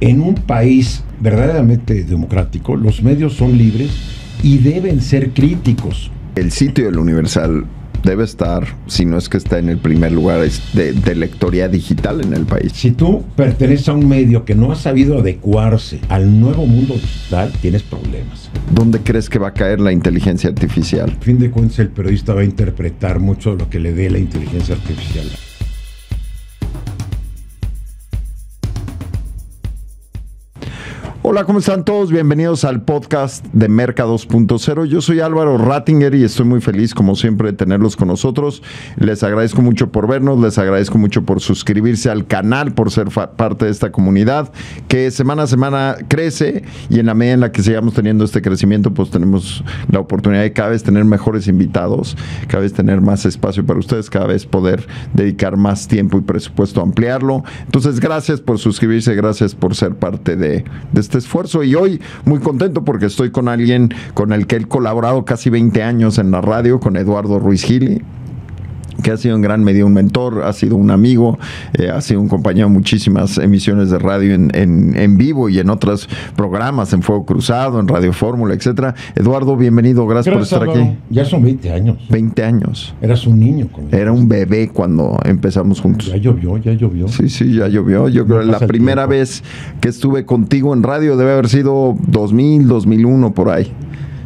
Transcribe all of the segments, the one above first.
En un país verdaderamente democrático, los medios son libres y deben ser críticos. El sitio del Universal debe estar, si no es que está en el primer lugar de lectoría digital en el país. Si tú perteneces a un medio que no ha sabido adecuarse al nuevo mundo digital, tienes problemas. ¿Dónde crees que va a caer la inteligencia artificial? A fin de cuentas, el periodista va a interpretar mucho de lo que le dé la inteligencia artificial. Hola, ¿cómo están todos? Bienvenidos al podcast de Merca 2.0. Yo soy Álvaro Rattinger y estoy muy feliz, como siempre, de tenerlos con nosotros. Les agradezco mucho por vernos, les agradezco mucho por suscribirse al canal, por ser parte de esta comunidad que semana a semana crece, y en la medida en la que sigamos teniendo este crecimiento, pues tenemos la oportunidad de cada vez tener mejores invitados, cada vez tener más espacio para ustedes, cada vez poder dedicar más tiempo y presupuesto a ampliarlo. Entonces, gracias por suscribirse, gracias por ser parte de este esfuerzo, y hoy muy contento porque estoy con alguien con el que he colaborado casi 20 años en la radio, con Eduardo Ruiz Gili, que ha sido en gran medida un mentor, ha sido un amigo, ha sido un compañero en muchísimas emisiones de radio en vivo y en otros programas, en Fuego Cruzado, en Radio Fórmula, etcétera. Eduardo, bienvenido, gracias por estar aquí. Ya son 20 años. 20 años. Eras un niño. Era un bebé cuando empezamos juntos. Ya llovió. Sí, ya llovió. Yo creo que la primera vez que estuve contigo en radio debe haber sido 2000, 2001, por ahí.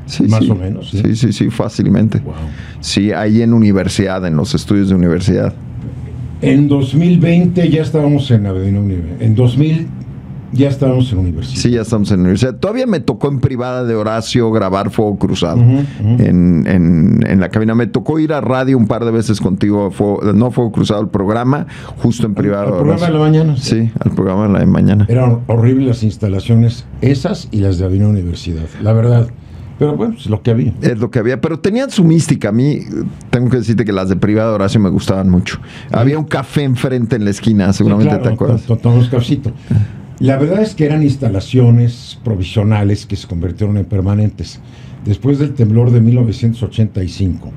Sí, más o menos. Sí, fácilmente. Wow. Sí, ahí en universidad, en los estudios de universidad. En 2020 ya estábamos en Avenida Universidad. En 2000 ya estábamos en universidad. Sí, ya estamos en universidad. Todavía me tocó en privada de Horacio grabar Fuego Cruzado. En la cabina. Me tocó ir a radio un par de veces contigo, no Fuego Cruzado, el programa, justo en privada. Al programa de la mañana. Sí, al programa de la mañana. Eran horribles las instalaciones, esas y las de Avenida Universidad, la verdad. Pero bueno, es lo que había. Es lo que había, pero tenían su mística. A mí, tengo que decirte que las de privada de Horacio me gustaban mucho. Había un café enfrente en la esquina, seguramente, sí, claro, te acuerdas. Tomamos cafecito. La verdad es que eran instalaciones provisionales que se convirtieron en permanentes. Después del temblor de 1985,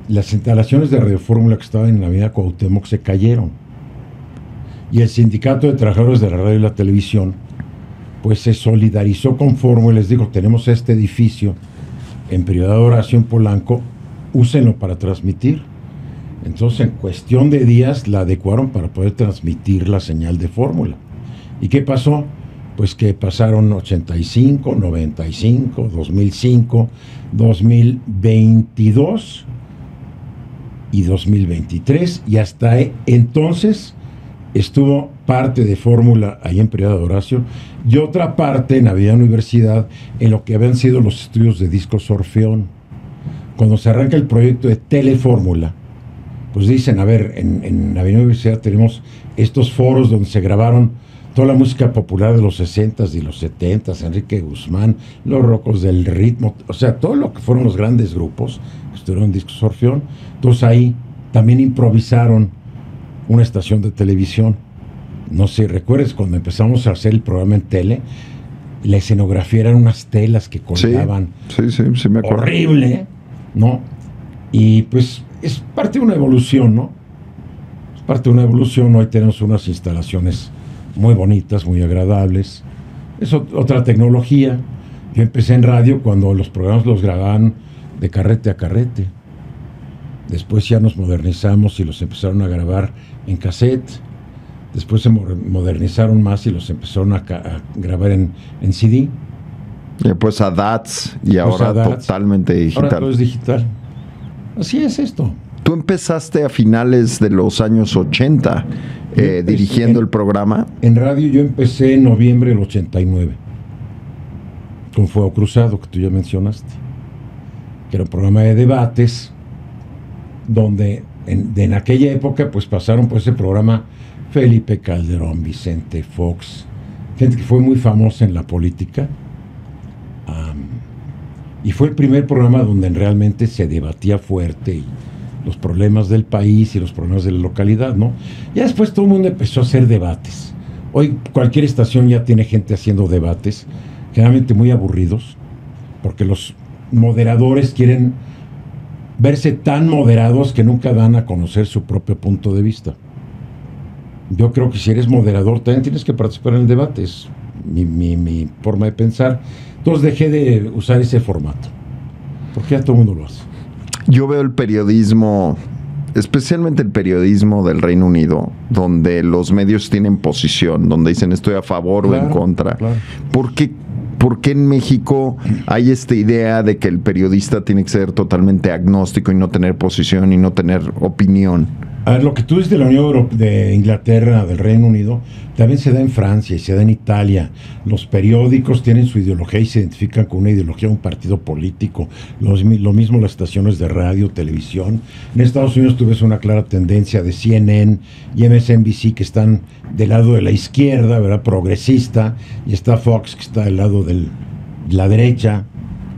las instalaciones de Radio Fórmula que estaban en la avenida Cuauhtémoc se cayeron. Y el Sindicato de Trabajadores de la Radio y la Televisión pues se solidarizó con Fórmula y les dijo: tenemos este edificio en privada de Horacio en Polanco, úsenlo para transmitir. Entonces, en cuestión de días la adecuaron para poder transmitir la señal de Fórmula. ¿Y qué pasó? Pues que pasaron 85, 95, 2005, 2022 y 2023, y hasta entonces estuvo parte de Fórmula ahí en privada de Horacio y otra parte en Avenida Universidad, en lo que habían sido los estudios de Discos Orfeón. Cuando se arranca el proyecto de Telefórmula, pues dicen: a ver, en Avenida Universidad tenemos estos foros donde se grabaron toda la música popular de los 60s y los 70s, Enrique Guzmán, los Rocos del Ritmo, o sea, todo lo que fueron los grandes grupos que estuvieron en Discos Orfeón. Entonces ahí también improvisaron una estación de televisión. No sé, ¿recuerdas cuando empezamos a hacer el programa en tele? La escenografía eran unas telas que colgaban. Sí, me acuerdo. Horrible, ¿no? Y pues es parte de una evolución, ¿no? Es parte de una evolución. Hoy tenemos unas instalaciones muy bonitas, muy agradables. Es otra tecnología. Yo empecé en radio cuando los programas los grababan de carrete a carrete. Después ya nos modernizamos y los empezaron a grabar en cassette. Después se modernizaron más y los empezaron a grabar en CD. Y después a DATS, y ahora totalmente digital. Ahora todo es digital. Así es esto. Tú empezaste a finales de los años 80 dirigiendo el programa. En radio yo empecé en noviembre del 89 con Fuego Cruzado, que tú ya mencionaste, que era un programa de debates donde en aquella época pues pasaron por ese programa Felipe Calderón, Vicente Fox, gente que fue muy famosa en la política, y fue el primer programa donde realmente se debatía fuerte y los problemas del país y los problemas de la localidad, ¿no? Ya después todo el mundo empezó a hacer debates. Hoy cualquier estación ya tiene gente haciendo debates, generalmente muy aburridos, porque los moderadores quieren verse tan moderados que nunca dan a conocer su propio punto de vista. yo creo que si eres moderador también tienes que participar en el debate, es mi forma de pensar. Entonces dejé de usar ese formato, porque ya todo el mundo lo hace. Yo veo el periodismo, especialmente el periodismo del Reino Unido, donde los medios tienen posición, donde dicen estoy a favor o en contra. Claro. ¿Por qué en México hay esta idea de que el periodista tiene que ser totalmente agnóstico y no tener posición y no tener opinión? A ver, lo que tú dices de la Unión Europea, de Inglaterra, del Reino Unido, también se da en Francia y se da en Italia. Los periódicos tienen su ideología y se identifican con una ideología de un partido político. Lo mismo las estaciones de radio, televisión. En Estados Unidos tú ves una clara tendencia de CNN y MSNBC que están del lado de la izquierda, ¿verdad? Progresista, y está Fox que está del lado de la derecha,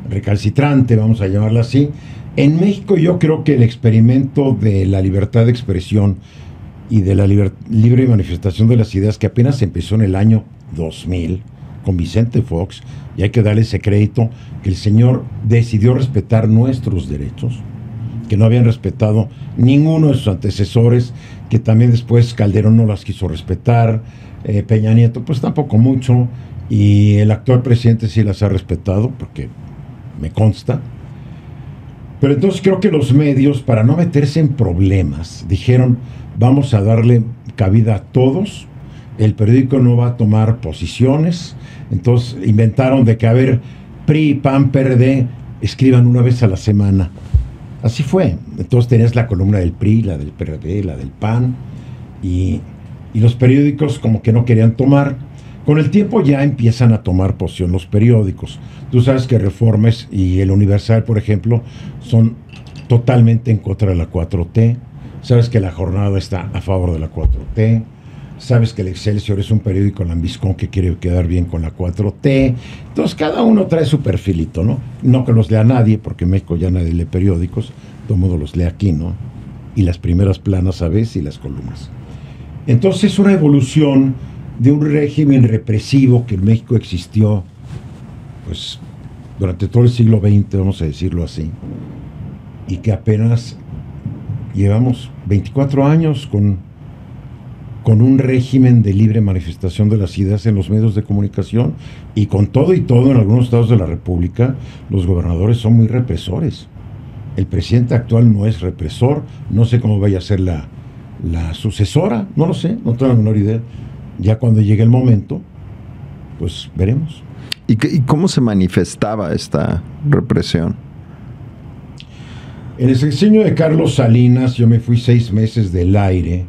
recalcitrante, vamos a llamarla así. En México yo creo que el experimento de la libertad de expresión y de la libre manifestación de las ideas, que apenas empezó en el año 2000 con Vicente Fox, y hay que darle ese crédito, que el señor decidió respetar nuestros derechos, que no habían respetado ninguno de sus antecesores, que también después Calderón no las quiso respetar, Peña Nieto pues tampoco mucho, y el actual presidente sí las ha respetado, porque me consta. Pero entonces creo que los medios, para no meterse en problemas, dijeron, vamos a darle cabida a todos, el periódico no va a tomar posiciones. Entonces inventaron de que, a ver, PRI, PAN, PRD, escriban una vez a la semana. Así fue. Entonces tenías la columna del PRI, la del PRD, la del PAN, y los periódicos como que no querían tomar. Con el tiempo ya empiezan a tomar posición los periódicos. Tú sabes que Reformes y el Universal, por ejemplo, son totalmente en contra de la 4T. Sabes que La Jornada está a favor de la 4T. Sabes que el Excelsior es un periódico lambiscón que quiere quedar bien con la 4T. Entonces cada uno trae su perfilito, ¿no? No que los lea nadie, porque en México ya nadie lee periódicos. Todo el mundo los lee aquí, ¿no? Y las primeras planas a veces y las columnas. Entonces es una evolución de un régimen represivo que en México existió pues durante todo el siglo XX, vamos a decirlo así, y que apenas llevamos 24 años con un régimen de libre manifestación de las ideas en los medios de comunicación, y con todo y todo en algunos estados de la República los gobernadores son muy represores. El presidente actual no es represor, no sé cómo vaya a ser la sucesora, no lo sé, no tengo la menor idea. Ya cuando llegue el momento, pues veremos. ¿Y cómo se manifestaba esta represión? En el sexenio de Carlos Salinas yo me fui 6 meses del aire,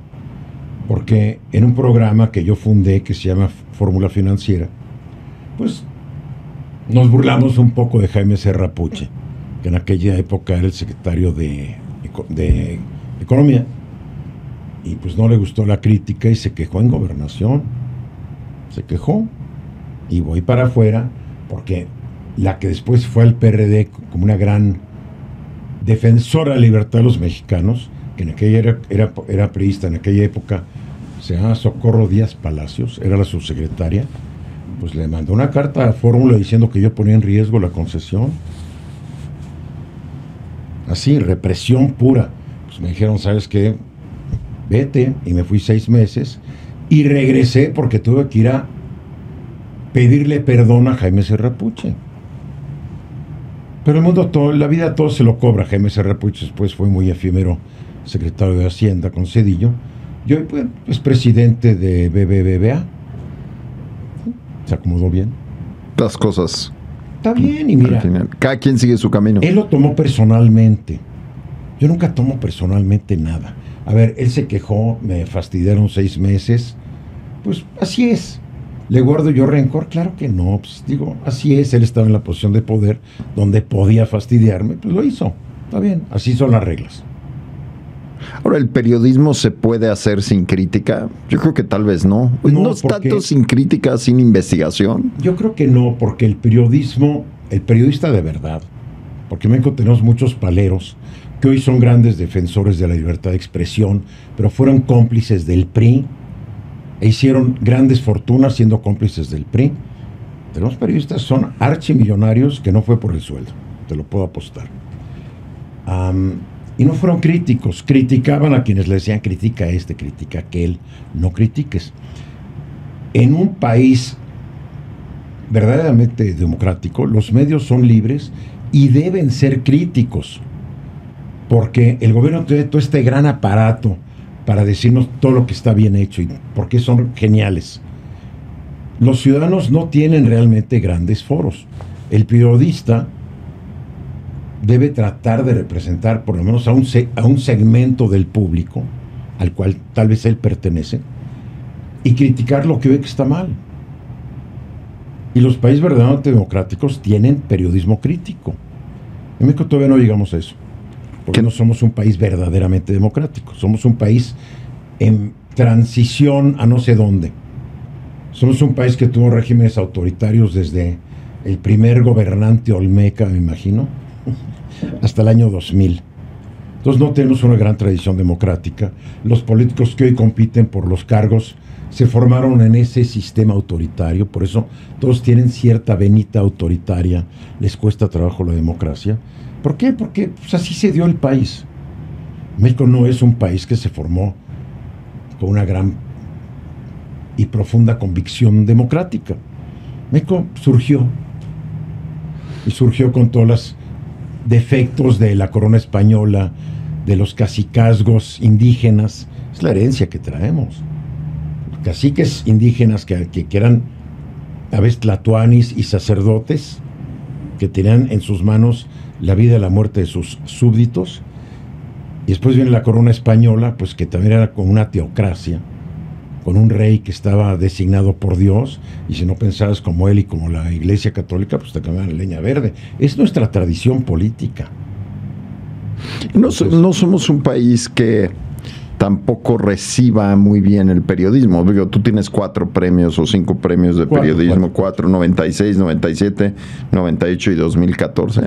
porque en un programa que yo fundé que se llama Fórmula Financiera, pues nos burlamos un poco de Jaime Serrapuche, que en aquella época era el secretario de Economía, y pues no le gustó la crítica y se quejó en Gobernación. Se quejó. Y voy para afuera, porque la que después fue al PRD como una gran defensora de la libertad de los mexicanos, que en aquella era priista, en aquella época se llama Socorro Díaz Palacios, era la subsecretaria, pues le mandó una carta a Fórmula diciendo que yo ponía en riesgo la concesión. Así, represión pura. Pues me dijeron, ¿sabes qué? Vete, y me fui 6 meses y regresé porque tuve que ir a pedirle perdón a Jaime Serrapuche. Pero el mundo, la vida todo se lo cobra. Jaime Serrapuche después fue muy efímero secretario de Hacienda con Zedillo, y hoy pues, es presidente de BBVA. Se acomodó bien. Las cosas. Está bien, y mira, cada quien sigue su camino. Él lo tomó personalmente. Yo nunca tomo personalmente nada. A ver, él se quejó, me fastidiaron 6 meses. Pues así es. ¿Le guardo yo rencor? Claro que no. Pues digo, así es. Él estaba en la posición de poder donde podía fastidiarme. Pues lo hizo. Está bien. Así son las reglas. Ahora, ¿el periodismo se puede hacer sin crítica? Yo creo que tal vez no. No es tanto sin crítica, sin investigación. Yo creo que no, porque el periodista de verdad, porque en México tenemos muchos paleros que hoy son grandes defensores de la libertad de expresión, pero fueron cómplices del PRI e hicieron grandes fortunas siendo cómplices del PRI. Tenemos periodistas que son archimillonarios que no fue por el sueldo, te lo puedo apostar. Y no fueron críticos, criticaban a quienes le decían critica este, critica aquel, no critiques. En un país verdaderamente democrático, los medios son libres y deben ser críticos, porque el gobierno tiene todo este gran aparato para decirnos todo lo que está bien hecho y por qué son geniales. Los ciudadanos no tienen realmente grandes foros. El periodista debe tratar de representar por lo menos a un segmento del público al cual tal vez él pertenece y criticar lo que ve que está mal. Y los países verdaderamente democráticos tienen periodismo crítico. En México todavía no llegamos a eso, porque no somos un país verdaderamente democrático. Somos un país en transición a no sé dónde. Somos un país que tuvo regímenes autoritarios desde el primer gobernante Olmeca, me imagino, hasta el año 2000. Entonces no tenemos una gran tradición democrática. Los políticos que hoy compiten por los cargos se formaron en ese sistema autoritario, por eso todos tienen cierta venita autoritaria, les cuesta trabajo la democracia. ¿Por qué? Porque pues, así se dio el país. México no es un país que se formó con una gran y profunda convicción democrática. México surgió, y surgió con todos los defectos de la corona española, de los cacicazgos indígenas. Es la herencia que traemos. Caciques indígenas que eran a veces tlatoanis y sacerdotes que tenían en sus manos la vida y la muerte de sus súbditos, y después viene la corona española, pues que también era como una teocracia, con un rey que estaba designado por Dios, y si no pensabas como él y como la Iglesia Católica, pues te cambiaban leña verde. Es nuestra tradición política. No somos un país que tampoco reciba muy bien el periodismo. Digo, tú tienes 4 premios o 5 premios de periodismo, 4, 96, 97, 98 y 2014.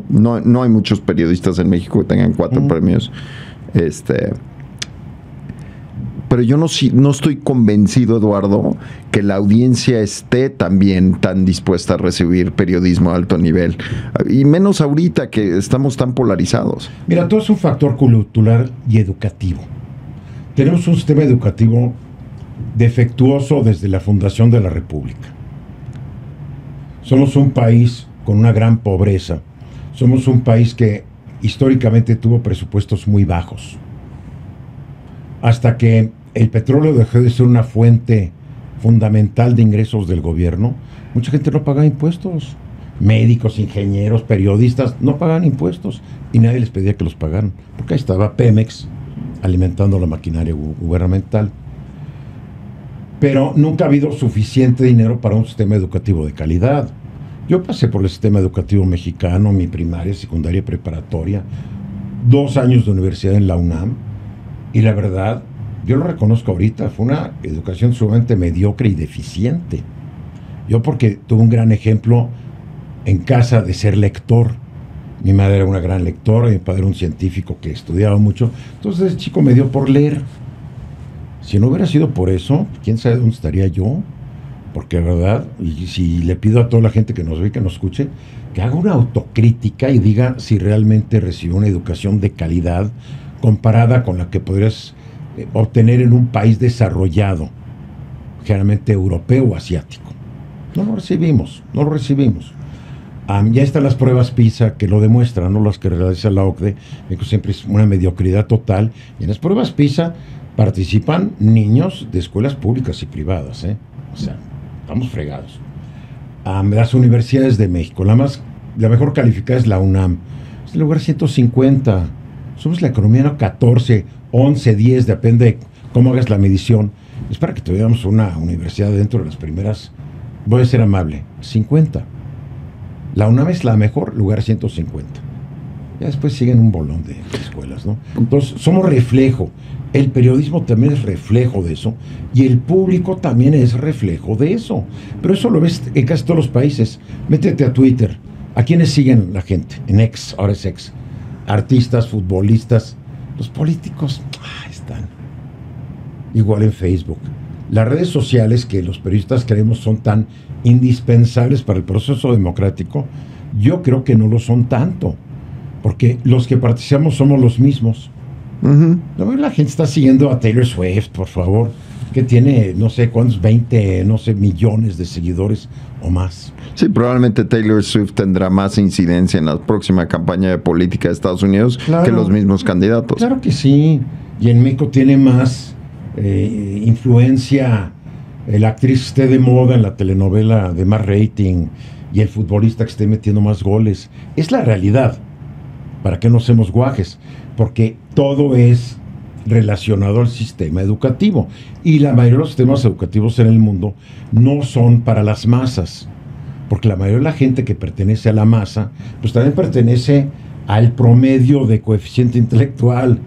No hay muchos periodistas en México que tengan 4 premios. Pero yo no estoy convencido, Eduardo, que la audiencia esté también tan dispuesta a recibir periodismo a alto nivel. Y menos ahorita que estamos tan polarizados. Mira, todo es un factor cultural y educativo. Tenemos un sistema educativo defectuoso desde la fundación de la República. Somos un país con una gran pobreza. Somos un país que históricamente tuvo presupuestos muy bajos. Hasta que el petróleo dejó de ser una fuente fundamental de ingresos del gobierno, mucha gente no pagaba impuestos. Médicos, ingenieros, periodistas no pagaban impuestos y nadie les pedía que los pagaran, porque ahí estaba Pemex alimentando la maquinaria gubernamental. Pero nunca ha habido suficiente dinero para un sistema educativo de calidad. Yo pasé por el sistema educativo mexicano, mi primaria, secundaria y preparatoria, 2 años de universidad en la UNAM, y la verdad, yo lo reconozco ahorita, fue una educación sumamente mediocre y deficiente. Yo porque tuve un gran ejemplo en casa de ser lector. Mi madre era una gran lectora, mi padre era un científico que estudiaba mucho. Entonces el chico me dio por leer. Si no hubiera sido por eso, quién sabe dónde estaría yo. Porque la verdad, y si le pido a toda la gente que nos ve y que nos escuche, que haga una autocrítica y diga si realmente recibió una educación de calidad comparada con la que podrías obtener en un país desarrollado, generalmente europeo o asiático. No lo recibimos. Ya están las pruebas PISA que lo demuestran, no las que realiza la OCDE, que siempre es una mediocridad total. Y en las pruebas PISA participan niños de escuelas públicas y privadas, O sea, estamos fregados. Las universidades de México, la mejor calificada es la UNAM, es el lugar 150. Somos la economía 14, 11, 10, depende de cómo hagas la medición. Es para que tuviéramos una universidad dentro de las primeras, voy a ser amable, 50. La UNAM es la mejor, lugar 150. Ya después siguen un bolón de escuelas, ¿no? Entonces, somos reflejo. El periodismo también es reflejo de eso. Y el público también es reflejo de eso. Pero eso lo ves en casi todos los países. Métete a Twitter. ¿A quiénes siguen la gente? En X, ahora es X. Artistas, futbolistas. Los políticos, están. Igual en Facebook. Las redes sociales que los periodistas creemos son tan indispensables para el proceso democrático, yo creo que no lo son tanto. porque los que participamos somos los mismos. No, la gente está siguiendo a Taylor Swift, por favor, que tiene no sé cuántos, 20, no sé, millones de seguidores o más. Sí, probablemente Taylor Swift tendrá más incidencia en la próxima campaña de política de Estados Unidos que los mismos candidatos. Claro que sí. Y en México tiene más influencia la actriz que esté de moda en la telenovela de más rating y el futbolista que esté metiendo más goles. Es la realidad. ¿Para qué no hacemos guajes? Porque todo es relacionado al sistema educativo. Y la mayoría de los sistemas educativos en el mundo no son para las masas. Porque la mayoría de la gente que pertenece a la masa, pues también pertenece al promedio de coeficiente intelectual.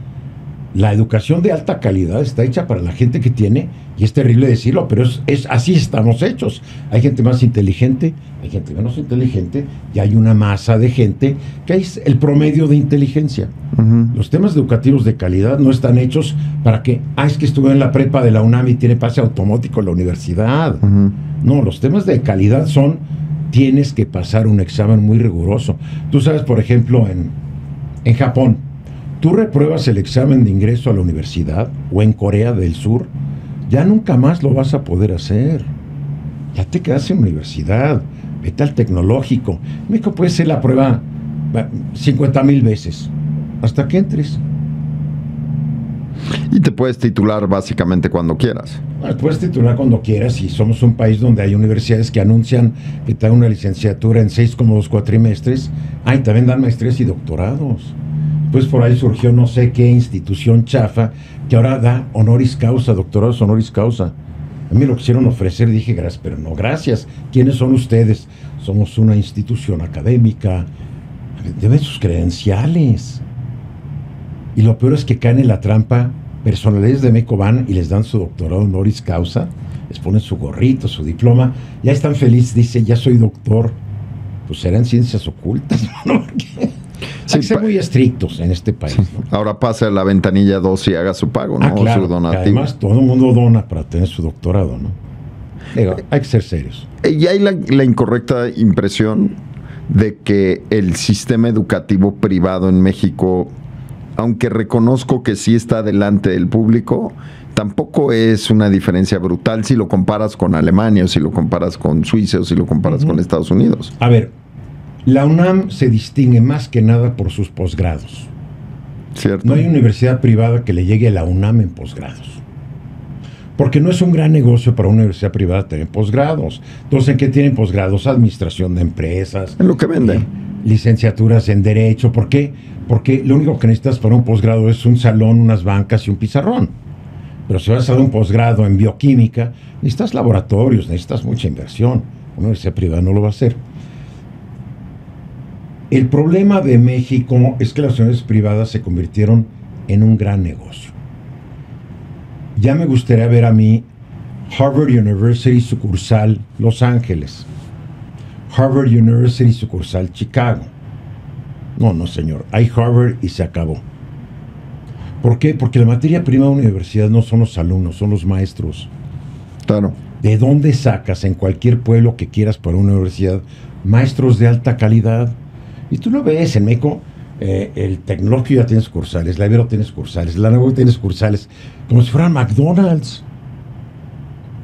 La educación de alta calidad está hecha para la gente que tiene, y es terrible decirlo, pero así estamos hechos. Hay gente más inteligente, hay gente menos inteligente, y hay una masa de gente que es el promedio de inteligencia. Los temas educativos de calidad no están hechos para que, es que estuve en la prepa de la UNAM y tiene pase automático en la universidad. No, los temas de calidad son, tienes que pasar un examen muy riguroso. Tú sabes, por ejemplo, en Japón, tú repruebas el examen de ingreso a la universidad, o en Corea del Sur, ya nunca más lo vas a poder hacer. Ya te quedas en universidad, vete al tecnológico. En México puede ser la prueba 50,000 veces, hasta que entres. Y te puedes titular básicamente cuando quieras. Bueno, puedes titular cuando quieras, y somos un país donde hay universidades que anuncian que te dan una licenciatura en 6,2 cuatrimestres. Y también dan maestrías y doctorados. Pues por ahí surgió no sé qué institución chafa que ahora da honoris causa, doctorados honoris causa. A mí lo quisieron ofrecer, dije gracias, pero no gracias. ¿Quiénes son ustedes? Somos una institución académica. Deben sus credenciales. Y lo peor es que caen en la trampa. Personalidades de México van y les dan su doctorado honoris causa, les ponen su gorrito, su diploma, ya están felices, dice, ya soy doctor. Pues serán ciencias ocultas, ¿no? Porque hay que ser muy estrictos en este país, ¿no? Ahora pase a la ventanilla 2 y haga su pago, ¿no? Claro, o su donativo. Además, todo el mundo dona para tener su doctorado, ¿no? Digo, hay que ser serios. Y hay la incorrecta impresión de que el sistema educativo privado en México, aunque reconozco que sí está delante del público, tampoco es una diferencia brutal si lo comparas con Alemania, o si lo comparas con Suiza, o si lo comparas con Estados Unidos. A ver, la UNAM se distingue más que nada por sus posgrados. ¿Cierto? No hay universidad privada que le llegue a la UNAM en posgrados. Porque no es un gran negocio para una universidad privada tener posgrados. Entonces, ¿en qué tienen posgrados? Administración de empresas. En lo que venden. Licenciaturas en Derecho. ¿Por qué? Porque lo único que necesitas para un posgrado es un salón, unas bancas y un pizarrón. Pero si vas a dar un posgrado en bioquímica, necesitas laboratorios, necesitas mucha inversión. Una universidad privada no lo va a hacer. El problema de México es que las universidades privadas se convirtieron en un gran negocio. Ya me gustaría ver a mí Harvard University sucursal Los Ángeles, Harvard University sucursal Chicago. No, señor, hay Harvard y se acabó. ¿Por qué? Porque la materia prima de una universidad no son los alumnos, son los maestros. Claro. ¿De dónde sacas en cualquier pueblo que quieras para una universidad maestros de alta calidad? Y tú lo ves en México, el Tecnológico ya tiene sucursales, la Ibero tiene sucursales, la Nahuatl tiene sucursales, como si fueran McDonald's.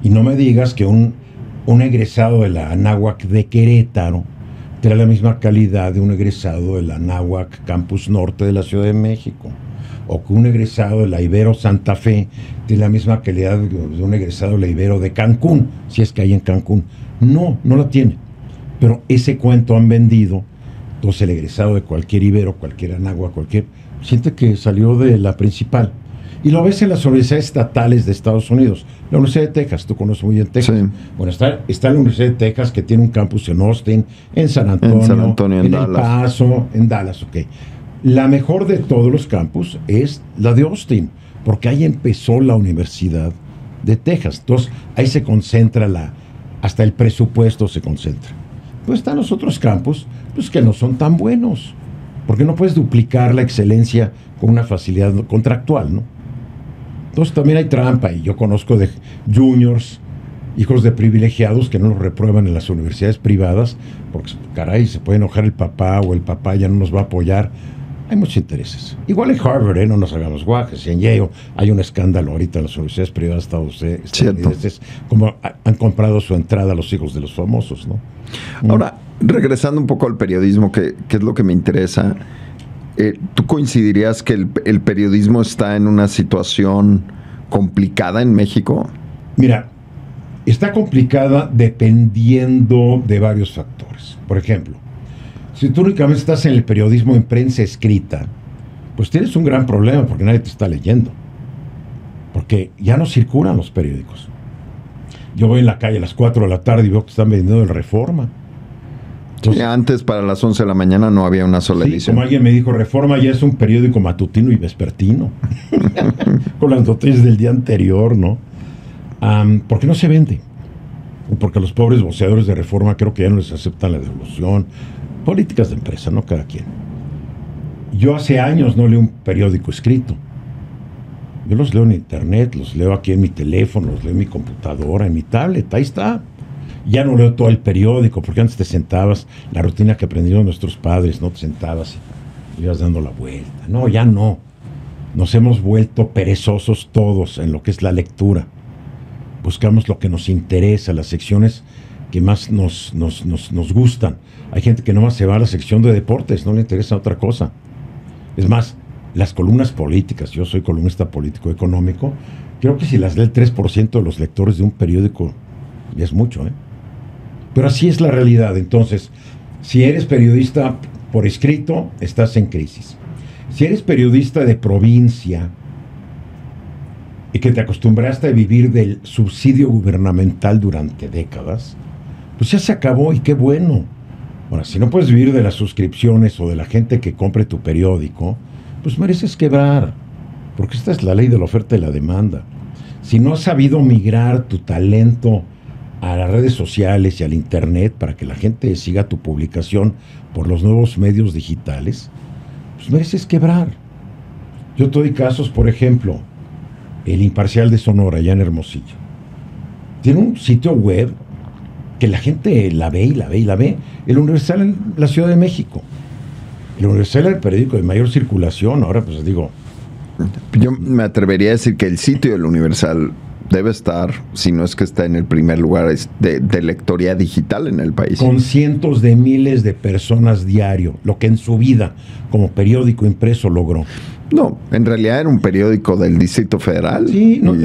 Y no me digas que un egresado de la Anáhuac de Querétaro tiene la misma calidad de un egresado de la Anáhuac Campus Norte de la Ciudad de México, o que un egresado de la Ibero Santa Fe tiene la misma calidad de un egresado de la Ibero de Cancún, si es que hay en Cancún. No la tiene. Pero ese cuento han vendido. Entonces el egresado de cualquier Ibero, cualquier Anáhuac, siente que salió de la principal. Y lo ves en las universidades estatales de Estados Unidos. La Universidad de Texas, tú conoces muy bien Texas. Sí. Bueno, está la Universidad de Texas, que tiene un campus en Austin, en San Antonio, en El Paso, en Dallas, ok. La mejor de todos los campus es la de Austin, porque ahí empezó la Universidad de Texas. Entonces, ahí se concentra hasta el presupuesto se concentra. Pues están los otros campus, pues que no son tan buenos, porque no puedes duplicar la excelencia con una facilidad contractual, ¿no? Entonces también hay trampa, y yo conozco de juniors, hijos de privilegiados, que no los reprueban en las universidades privadas, porque caray, se puede enojar el papá, o el papá ya no nos va a apoyar. Hay muchos intereses. Igual en Harvard, no nos hagamos guajes. Y en Yale hay un escándalo ahorita en las universidades privadas estadounidenses, como han comprado su entrada a los hijos de los famosos, ¿no? Ahora, regresando un poco al periodismo, que es lo que me interesa, ¿tú coincidirías que el periodismo está en una situación complicada en México? Mira, está complicada dependiendo de varios factores. Por ejemplo, si tú únicamente estás en el periodismo en prensa escrita, pues tienes un gran problema porque nadie te está leyendo. Porque ya no circulan los periódicos. Yo voy en la calle a las 4 de la tarde y veo que están vendiendo el Reforma. Entonces, antes, para las 11 de la mañana, no había una sola edición. Como alguien me dijo, Reforma ya es un periódico matutino y vespertino. Con las noticias del día anterior, ¿no? ¿Por qué no se vende? Porque los pobres voceadores de Reforma creo que ya no les aceptan la devolución. Políticas de empresa, ¿no? Cada quien. Yo hace años no leo un periódico escrito. Yo los leo en internet, los leo aquí en mi teléfono, los leo en mi computadora, en mi tablet, ahí está. Ya no leo todo el periódico, porque antes te sentabas, la rutina que aprendieron nuestros padres, no te sentabas y ibas dando la vuelta. No, ya no. Nos hemos vuelto perezosos todos en lo que es la lectura. Buscamos lo que nos interesa, las secciones que más nos gustan. Hay gente que nomás se va a la sección de deportes, no le interesa otra cosa. Es más, las columnas políticas, yo soy columnista político-económico, creo que si las lee el 3% de los lectores de un periódico, ya es mucho, ¿eh? Pero así es la realidad. Entonces, si eres periodista por escrito, estás en crisis. Si eres periodista de provincia y que te acostumbraste a vivir del subsidio gubernamental durante décadas, pues ya se acabó y qué bueno. Ahora, si no puedes vivir de las suscripciones o de la gente que compre tu periódico, pues mereces quebrar, porque esta es la ley de la oferta y la demanda. Si no has sabido migrar tu talento a las redes sociales y al internet para que la gente siga tu publicación por los nuevos medios digitales, pues mereces quebrar. Yo te doy casos, por ejemplo, El Imparcial de Sonora, allá en Hermosillo. Tiene un sitio web que la gente la ve y la ve y la ve. El Universal en la Ciudad de México. El Universal era el periódico de mayor circulación. Ahora pues digo... Yo me atrevería a decir que el sitio del Universal debe estar, si no es que está en el primer lugar de lectoría digital en el país. Con cientos de miles de personas diario, lo que en su vida como periódico impreso logró. No, en realidad era un periódico del Distrito Federal. Sí, no, y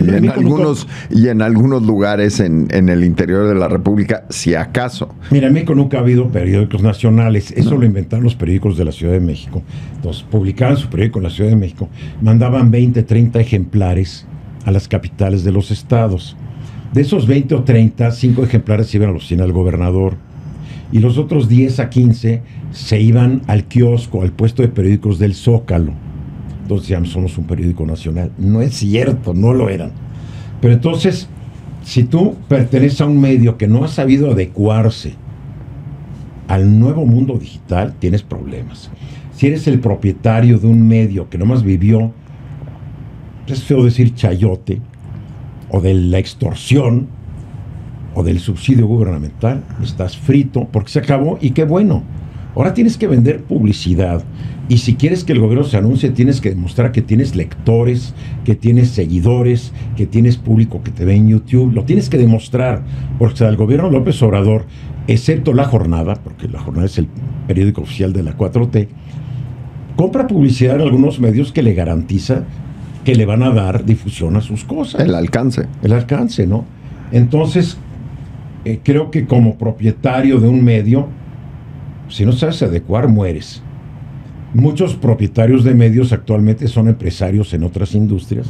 en algunos lugares en el interior de la República, si acaso. Mira, en México nunca ha habido periódicos nacionales. Eso lo inventaron los periódicos de la Ciudad de México. Entonces, publicaban su periódico en la Ciudad de México, mandaban 20, 30 ejemplares a las capitales de los estados. De esos 20 o 30, 5 ejemplares iban a la oficina del gobernador. Y los otros 10 a 15 se iban al kiosco, al puesto de periódicos del Zócalo. Entonces ya somos un periódico nacional. No es cierto, no lo eran. Pero entonces, si tú perteneces a un medio que no ha sabido adecuarse al nuevo mundo digital, tienes problemas. Si eres el propietario de un medio que nomás vivió, es feo decir chayote, o de la extorsión, o del subsidio gubernamental, estás frito porque se acabó y qué bueno. Ahora tienes que vender publicidad. Y si quieres que el gobierno se anuncie, tienes que demostrar que tienes lectores, que tienes seguidores, que tienes público que te ve en YouTube. Lo tienes que demostrar, porque el gobierno López Obrador, excepto La Jornada, porque La Jornada es el periódico oficial de la 4T, compra publicidad en algunos medios que le garantiza que le van a dar difusión a sus cosas. El alcance. El alcance, ¿no? Entonces, creo que como propietario de un medio, si no sabes adecuar, mueres. Muchos propietarios de medios actualmente son empresarios en otras industrias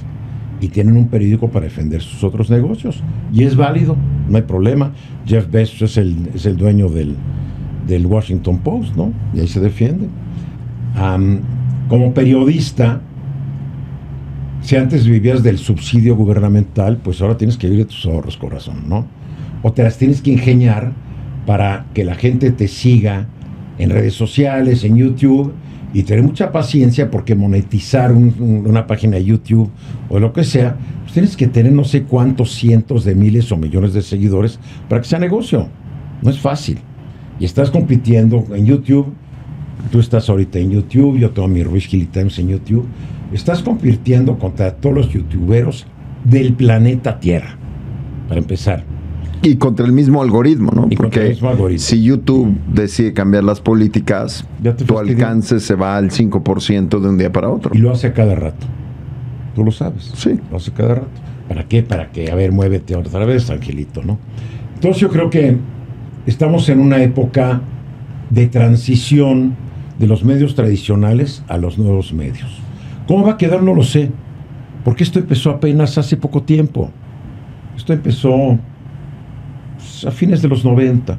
y tienen un periódico para defender sus otros negocios. Y es válido, no hay problema. Jeff Bezos es el dueño del Washington Post, ¿no? Y ahí se defiende. Como periodista, si antes vivías del subsidio gubernamental, pues ahora tienes que vivir de tus ahorros, corazón, ¿no? O te las tienes que ingeniar para que la gente te siga en redes sociales, en YouTube, y tener mucha paciencia porque monetizar una página de YouTube o lo que sea, pues tienes que tener no sé cuántos cientos de miles o millones de seguidores para que sea negocio. No es fácil. Y estás compitiendo en YouTube Tú estás ahorita en YouTube, yo tengo mi Ruiz Gili Times en YouTube. Estás compitiendo contra todos los youtuberos del planeta Tierra, para empezar. Y contra el mismo algoritmo, ¿no? Y contra el mismo algoritmo. Si YouTube decide cambiar las políticas, tu alcance se va al 5% de un día para otro. Y lo hace a cada rato. Tú lo sabes. Sí. Lo hace cada rato. ¿Para qué? Para que, a ver, muévete otra vez, Angelito, ¿no? Entonces yo creo que estamos en una época de transición de los medios tradicionales a los nuevos medios. ¿Cómo va a quedar? No lo sé. Porque esto empezó apenas hace poco tiempo. Esto empezó a fines de los 90,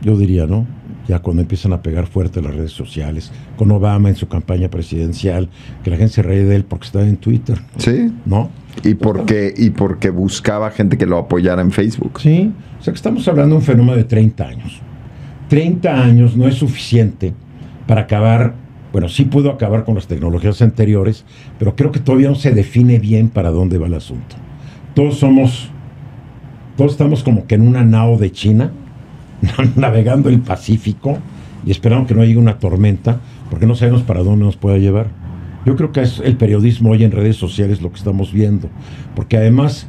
yo diría, ¿no? Ya cuando empiezan a pegar fuerte las redes sociales, con Obama en su campaña presidencial, que la gente se reía de él porque estaba en Twitter. Sí. ¿No? Y porque buscaba gente que lo apoyara en Facebook. Sí. O sea que estamos hablando de un fenómeno de 30 años. 30 años no es suficiente para acabar, bueno, sí puedo acabar con las tecnologías anteriores, pero creo que todavía no se define bien para dónde va el asunto. Todos estamos como que en una nao de China, navegando el Pacífico y esperando que no llegue una tormenta, porque no sabemos para dónde nos pueda llevar. Yo creo que es el periodismo hoy en redes sociales lo que estamos viendo, porque además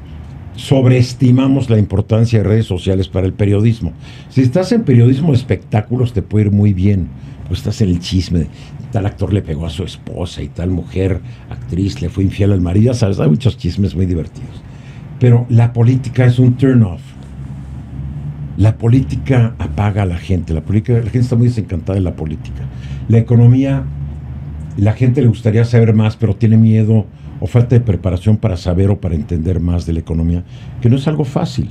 sobreestimamos la importancia de redes sociales para el periodismo. Si estás en periodismo de espectáculos te puede ir muy bien, pues estás en el chisme de tal actor le pegó a su esposa y tal mujer, actriz, le fue infiel al marido, ya sabes, hay muchos chismes muy divertidos. Pero la política es un turn-off. La política apaga a la gente. La gente está muy desencantada de la política. La economía, la gente le gustaría saber más, pero tiene miedo o falta de preparación para saber o para entender más de la economía, que no es algo fácil.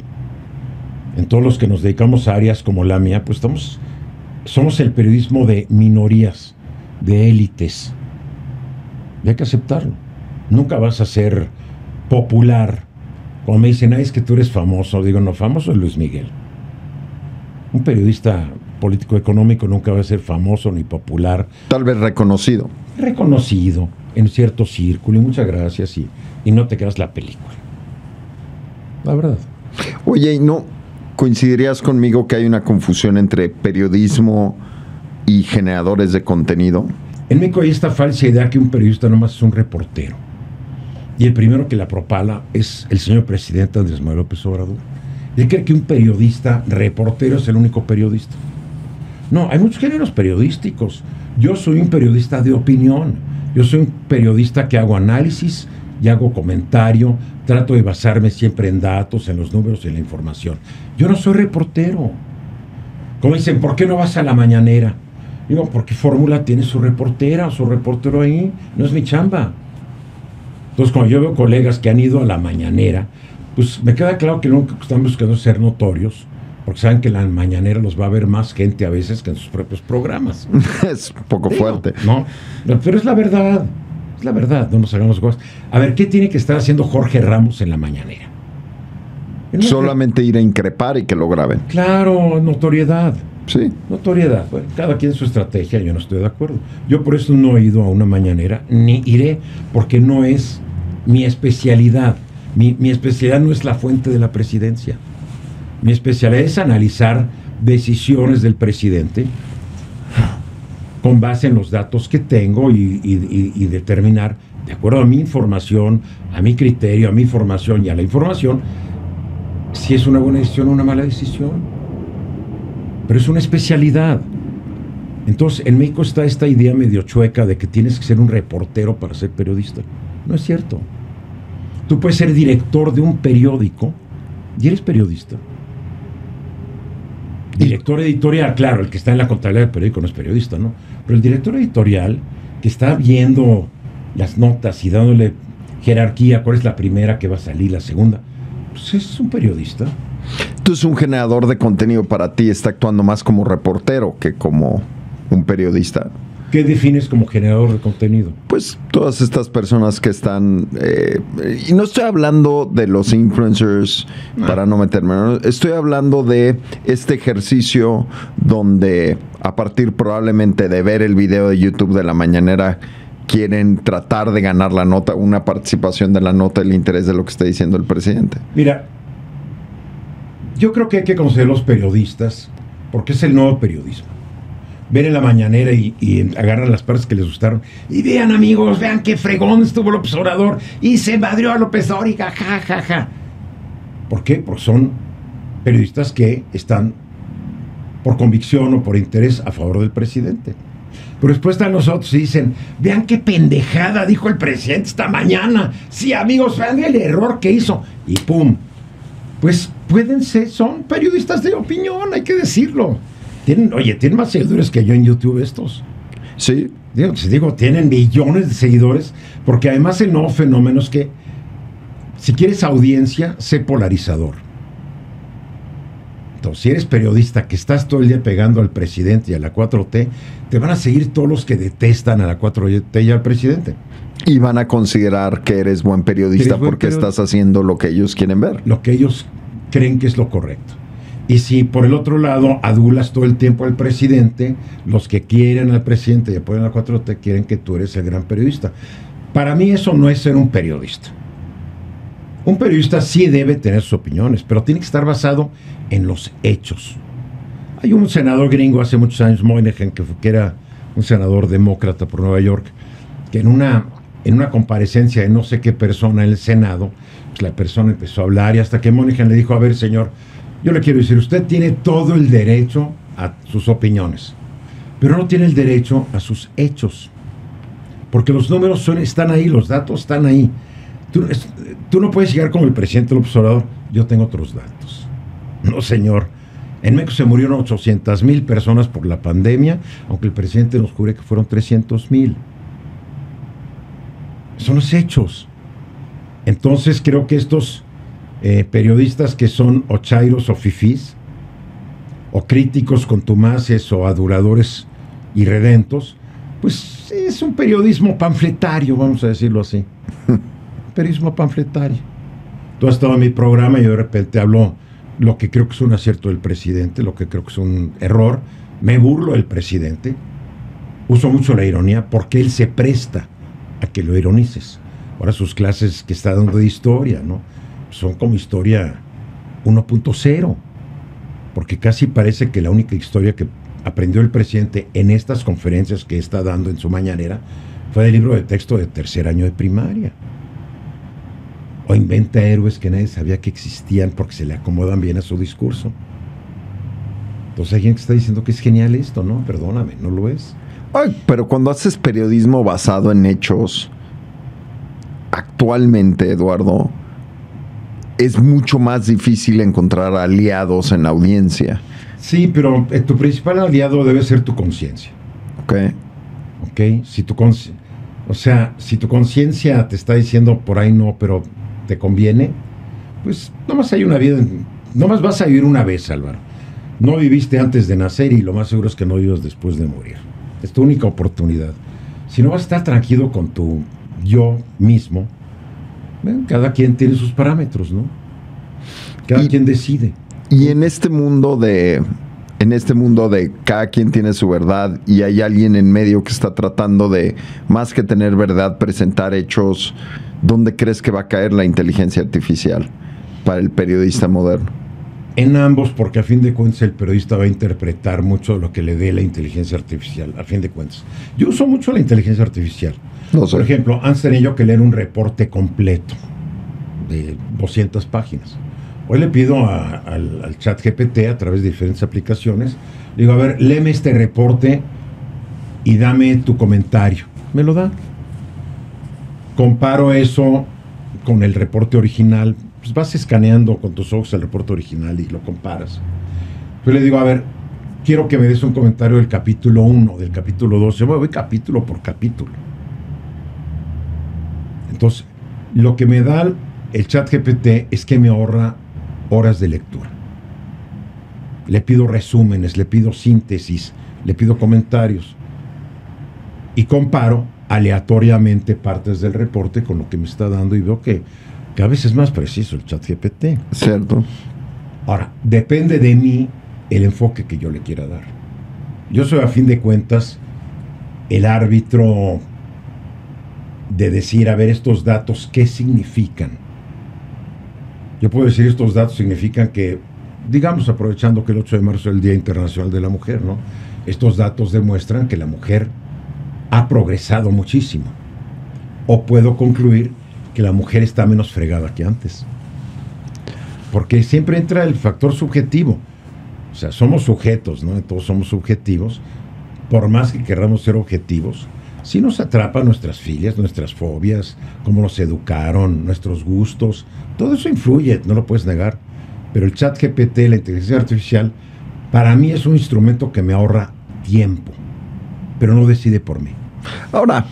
En todos los que nos dedicamos a áreas como la mía, pues somos el periodismo de minorías, de élites. Y hay que aceptarlo. Nunca vas a ser popular. Como me dicen, es que tú eres famoso. Digo, no, famoso es Luis Miguel. Un periodista político-económico nunca va a ser famoso ni popular. Tal vez reconocido. Reconocido en cierto círculo. Y muchas gracias. Y no te quedas la película. La verdad. Oye, ¿y no coincidirías conmigo que hay una confusión entre periodismo y generadores de contenido? En México hay esta falsa idea que un periodista nomás es un reportero. Y el primero que la propala es el señor presidente Andrés Manuel López Obrador. Él cree que un periodista reportero es el único periodista. No, hay muchos géneros periodísticos. Yo soy un periodista de opinión. Yo soy un periodista que hago análisis y hago comentario. Trato de basarme siempre en datos, en los números y en la información. Yo no soy reportero. Como dicen, ¿por qué no vas a la mañanera? Digo, porque Fórmula tiene su reportera o su reportero ahí. No es mi chamba. Entonces, cuando yo veo colegas que han ido a la mañanera, pues me queda claro que lo único que están buscando es ser notorios, porque saben que en la mañanera los va a ver más gente a veces que en sus propios programas. Es un poco fuerte. No, pero es la verdad. Es la verdad, no nos hagamos cosas. A ver, ¿qué tiene que estar haciendo Jorge Ramos en la mañanera? Solamente ir a increpar y que lo graben. Claro, notoriedad. Sí. Notoriedad. Bueno, cada quien su estrategia, yo no estoy de acuerdo. Yo por eso no he ido a una mañanera, ni iré, porque no es mi especialidad. Mi especialidad no es la fuente de la presidencia. Mi especialidad es analizar decisiones del presidente con base en los datos que tengo y determinar, de acuerdo a mi información, a mi criterio, a mi formación y a la información, si es una buena decisión o una mala decisión. Pero es una especialidad. Entonces, en México está esta idea medio chueca de que tienes que ser un reportero para ser periodista. No es cierto. Tú puedes ser director de un periódico y eres periodista. Director editorial, claro, el que está en la contabilidad del periódico no es periodista, ¿no? Pero el director editorial que está viendo las notas y dándole jerarquía, cuál es la primera que va a salir, la segunda, pues es un periodista. Entonces, un generador de contenido para ti está actuando más como reportero que como un periodista. ¿Qué defines como generador de contenido? Pues todas estas personas que están... y no estoy hablando de los influencers, para no meterme, ¿no? Estoy hablando de este ejercicio donde a partir probablemente de ver el video de YouTube de la mañanera quieren tratar de ganar la nota, una participación de la nota, el interés de lo que está diciendo el presidente. Mira, yo creo que hay que conocer los periodistas porque es el nuevo periodismo. ven en la mañanera y agarran las partes que les gustaron. Y vean, amigos, vean qué fregón estuvo López Obrador. Y se madrió a López Obrador y ja. ¿Por qué? Porque son periodistas que están por convicción o por interés a favor del presidente. Pero después están los otros y dicen, vean qué pendejada dijo el presidente esta mañana. Sí, amigos, vean el error que hizo. Y pum. Pues pueden ser, son periodistas de opinión, hay que decirlo. Tienen más seguidores que yo en YouTube estos. Sí. Digo, tienen millones de seguidores, porque además el nuevo fenómeno es que si quieres audiencia, sé polarizador. Entonces, si eres periodista que estás todo el día pegando al presidente y a la 4T, te van a seguir todos los que detestan a la 4T y al presidente. Y van a considerar que eres buen periodista porque estás haciendo lo que ellos quieren ver. Lo que ellos creen que es lo correcto. Y si por el otro lado adulas todo el tiempo al presidente, los que quieren al presidente y apoyan a la 4T quieren que tú eres el gran periodista. Para mí eso no es ser un periodista. Un periodista sí debe tener sus opiniones, pero tiene que estar basado en los hechos. Hay un senador gringo hace muchos años, Moynihan, que era un senador demócrata por Nueva York, que en una comparecencia de no sé qué persona en el Senado, pues la persona empezó a hablar y hasta que Moynihan le dijo, a ver, señor, yo le quiero decir, usted tiene todo el derecho a sus opiniones, pero no tiene el derecho a sus hechos, porque los números están ahí, los datos están ahí. Tú no puedes llegar como el presidente López Obrador, yo tengo otros datos. No, señor. En México se murieron 800,000 personas por la pandemia, aunque el presidente nos jure que fueron 300,000. Son los hechos. Entonces creo que estos periodistas que son o chairos o fifís, o críticos contumaces o aduladores irredentos, pues es un periodismo panfletario, vamos a decirlo así. Periodismo panfletario. Tú has estado en mi programa y yo de repente hablo lo que creo que es un acierto del presidente, lo que creo que es un error. Me burlo del presidente. Uso mucho la ironía porque él se presta a que lo ironices. Ahora sus clases que está dando de historia, ¿no? Son como historia 1.0. Porque casi parece que la única historia que aprendió el presidente en estas conferencias que está dando en su mañanera fue del libro de texto de tercer año de primaria. O inventa héroes que nadie sabía que existían porque se le acomodan bien a su discurso. Entonces hay alguien que está diciendo que es genial esto, ¿no? Perdóname, no lo es. Ay, pero cuando haces periodismo basado en hechos, actualmente, Eduardo, es mucho más difícil encontrar aliados en la audiencia. Sí, pero tu principal aliado debe ser tu conciencia. Ok. Si tu conciencia te está diciendo por ahí no, pero te conviene, pues nomás hay una vida, nomás vas a vivir una vez, Álvaro. No viviste antes de nacer y lo más seguro es que no vivas después de morir. Es tu única oportunidad. Si no vas a estar tranquilo con tu yo mismo, cada quien tiene sus parámetros, ¿no? Cada quien decide. Y en este mundo de cada quien tiene su verdad y hay alguien en medio que está tratando de, más que tener verdad, presentar hechos, ¿dónde crees que va a caer la inteligencia artificial para el periodista moderno? En ambos, porque a fin de cuentas el periodista va a interpretar mucho de lo que le dé la inteligencia artificial, a fin de cuentas. Yo uso mucho la inteligencia artificial. No sé. Por ejemplo, antes tenía yo que leer un reporte completo de 200 páginas. Hoy le pido al chat GPT a través de diferentes aplicaciones, le digo, a ver, léeme este reporte y dame tu comentario. Me lo da. Comparo eso con el reporte original, pues vas escaneando con tus ojos el reporte original y lo comparas. Yo le digo, a ver, quiero que me des un comentario del capítulo 1, del capítulo 2, yo me voy capítulo por capítulo. Entonces, lo que me da el chat GPT es que me ahorra horas de lectura. Le pido resúmenes, le pido síntesis, le pido comentarios y comparo aleatoriamente partes del reporte con lo que me está dando y veo que cada vez es más preciso el chat GPT. Cierto. Ahora, depende de mí el enfoque que yo le quiera dar. Yo soy, a fin de cuentas, el árbitro de decir, a ver, estos datos, ¿qué significan? Yo puedo decir, estos datos significan que digamos, aprovechando que el 8 de marzo es el Día Internacional de la Mujer, ¿no? Estos datos demuestran que la mujer ha progresado muchísimo. O puedo concluir que la mujer está menos fregada que antes. Porque siempre entra el factor subjetivo. O sea, somos sujetos, ¿no? Todos somos subjetivos. Por más que queramos ser objetivos, sí nos atrapan nuestras filias, nuestras fobias, cómo nos educaron, nuestros gustos. Todo eso influye, no lo puedes negar. Pero el ChatGPT, la inteligencia artificial, para mí es un instrumento que me ahorra tiempo, pero no decide por mí. Ahora,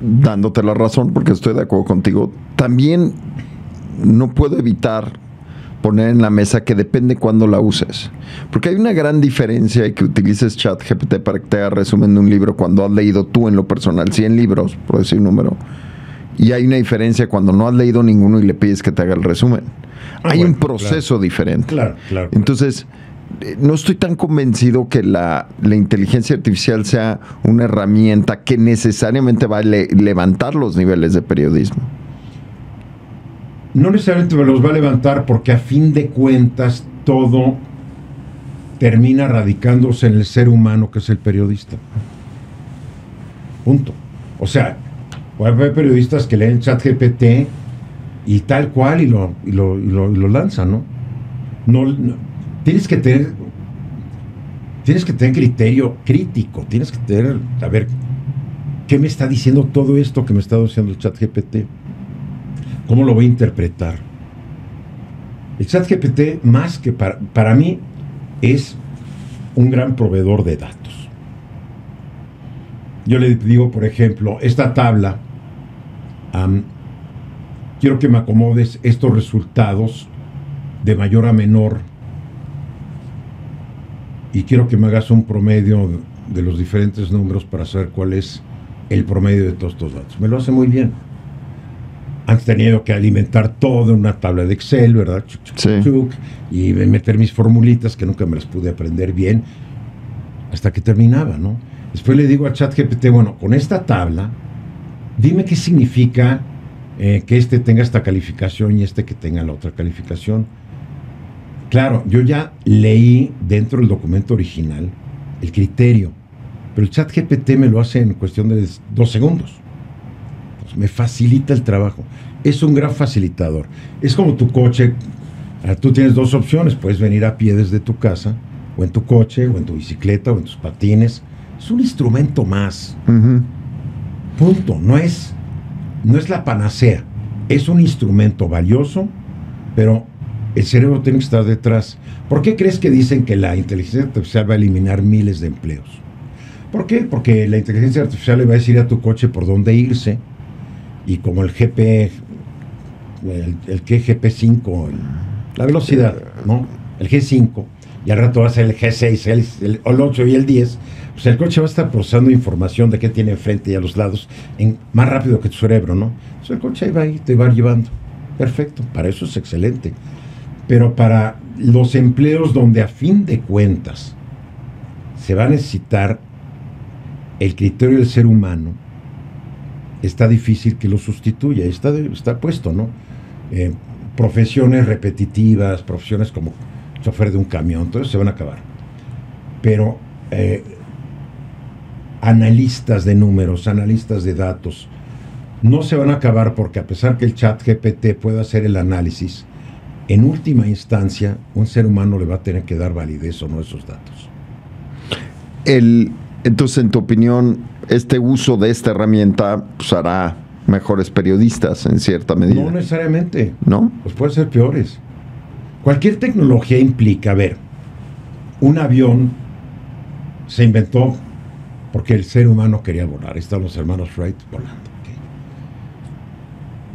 dándote la razón, porque estoy de acuerdo contigo, también no puedo evitar poner en la mesa que depende cuándo la uses. Porque hay una gran diferencia en que utilices ChatGPT para que te haga resumen de un libro cuando has leído tú en lo personal 100 libros, por decir un número. Y hay una diferencia cuando no has leído ninguno y le pides que te haga el resumen. Hay un proceso diferente. Claro. Entonces, no estoy tan convencido que la inteligencia artificial sea una herramienta que necesariamente va a levantar los niveles de periodismo. No necesariamente me los va a levantar, porque a fin de cuentas todo termina radicándose en el ser humano, que es el periodista. Punto. O sea, puede haber periodistas que leen ChatGPT y tal cual y lo lanzan, ¿no? No, tienes que tener criterio crítico, tienes que tener, a ver, ¿qué me está diciendo todo esto que me está diciendo el ChatGPT? ¿Cómo lo voy a interpretar? El ChatGPT, más que para mí, es un gran proveedor de datos. Yo le digo, por ejemplo, esta tabla, quiero que me acomodes estos resultados de mayor a menor y quiero que me hagas un promedio de los diferentes números para saber cuál es el promedio de todos estos datos. Me lo hace muy bien. Han tenido que alimentar todo en una tabla de Excel, ¿verdad? Y meter mis formulitas que nunca me las pude aprender bien hasta que terminaba, ¿no? Después le digo a ChatGPT, bueno, con esta tabla, dime qué significa que este tenga esta calificación y este que tenga la otra calificación. Claro, yo ya leí dentro del documento original el criterio, pero el ChatGPT me lo hace en cuestión de 2 segundos. Pues me facilita el trabajo. Es un gran facilitador. Es como tu coche. Tú tienes 2 opciones. Puedes venir a pie desde tu casa, o en tu coche, o en tu bicicleta, o en tus patines. Es un instrumento más. Punto. No es la panacea. Es un instrumento valioso, pero el cerebro tiene que estar detrás. ¿Por qué crees que dicen que la inteligencia artificial va a eliminar miles de empleos? ¿Por qué? Porque la inteligencia artificial le va a decir a tu coche por dónde irse, y como el GP5, la velocidad, ¿no? El G5, y al rato va a ser el G6, el 8 y el 10, pues el coche va a estar procesando información de qué tiene enfrente y a los lados más rápido que tu cerebro, ¿no? Entonces el coche ahí va y te va llevando. Perfecto, para eso es excelente. Pero para los empleos donde a fin de cuentas se va a necesitar el criterio del ser humano, está difícil que lo sustituya. Está puesto, ¿no? Profesiones repetitivas, profesiones como chofer de un camión, entonces se van a acabar. Pero analistas de números, analistas de datos, no se van a acabar, porque a pesar que el ChatGPT pueda hacer el análisis, en última instancia, un ser humano le va a tener que dar validez o no a esos datos. Entonces, en tu opinión, este uso de esta herramienta pues, hará mejores periodistas en cierta medida. No necesariamente. ¿No? Pues puede ser peores. Cualquier tecnología implica, a ver, un avión se inventó porque el ser humano quería volar. Ahí están los hermanos Wright volando. Okay.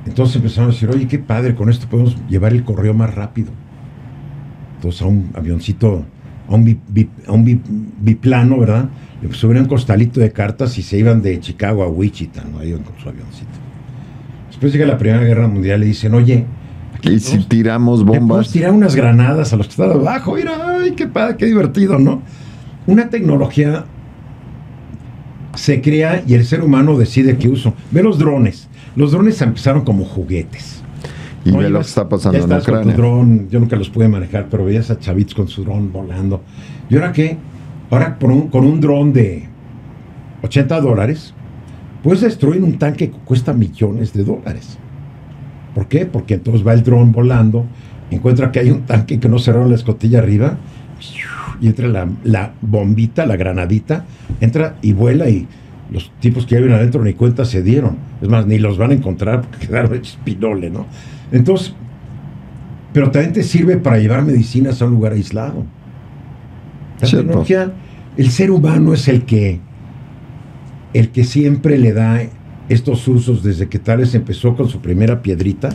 Entonces empezaron a decir, oye, qué padre, con esto podemos llevar el correo más rápido. Entonces a un avioncito, a un biplano, ¿verdad? Le subieron un costalito de cartas y se iban de Chicago a Wichita, ¿no? Ahí iban con su avioncito. Después llega la Primera Guerra Mundial y dicen, oye, ¿y si tiramos bombas? Podemos tirar unas granadas a los que están abajo. Mira, ay, qué padre, qué divertido, ¿no? Una tecnología se crea y el ser humano decide qué uso. Ve los drones. Los drones empezaron como juguetes. y ve lo que está pasando en Ucrania. Con tu dron, yo nunca los pude manejar, pero veías a chavitos con su dron volando. ¿Y ahora qué? Ahora con un dron de $80 puedes destruir un tanque que cuesta millones de dólares. ¿Por qué? Porque entonces va el dron volando, encuentra que hay un tanque que no cerraron la escotilla arriba, y entra la bombita, la granadita, entra y vuela, y los tipos que ya viven adentro ni cuenta se dieron. Es más, ni los van a encontrar porque quedaron hechos pinole, ¿no? Entonces, pero también te sirve para llevar medicinas a un lugar aislado. La tecnología, el ser humano es el que siempre le da estos usos desde que Tales empezó con su primera piedrita.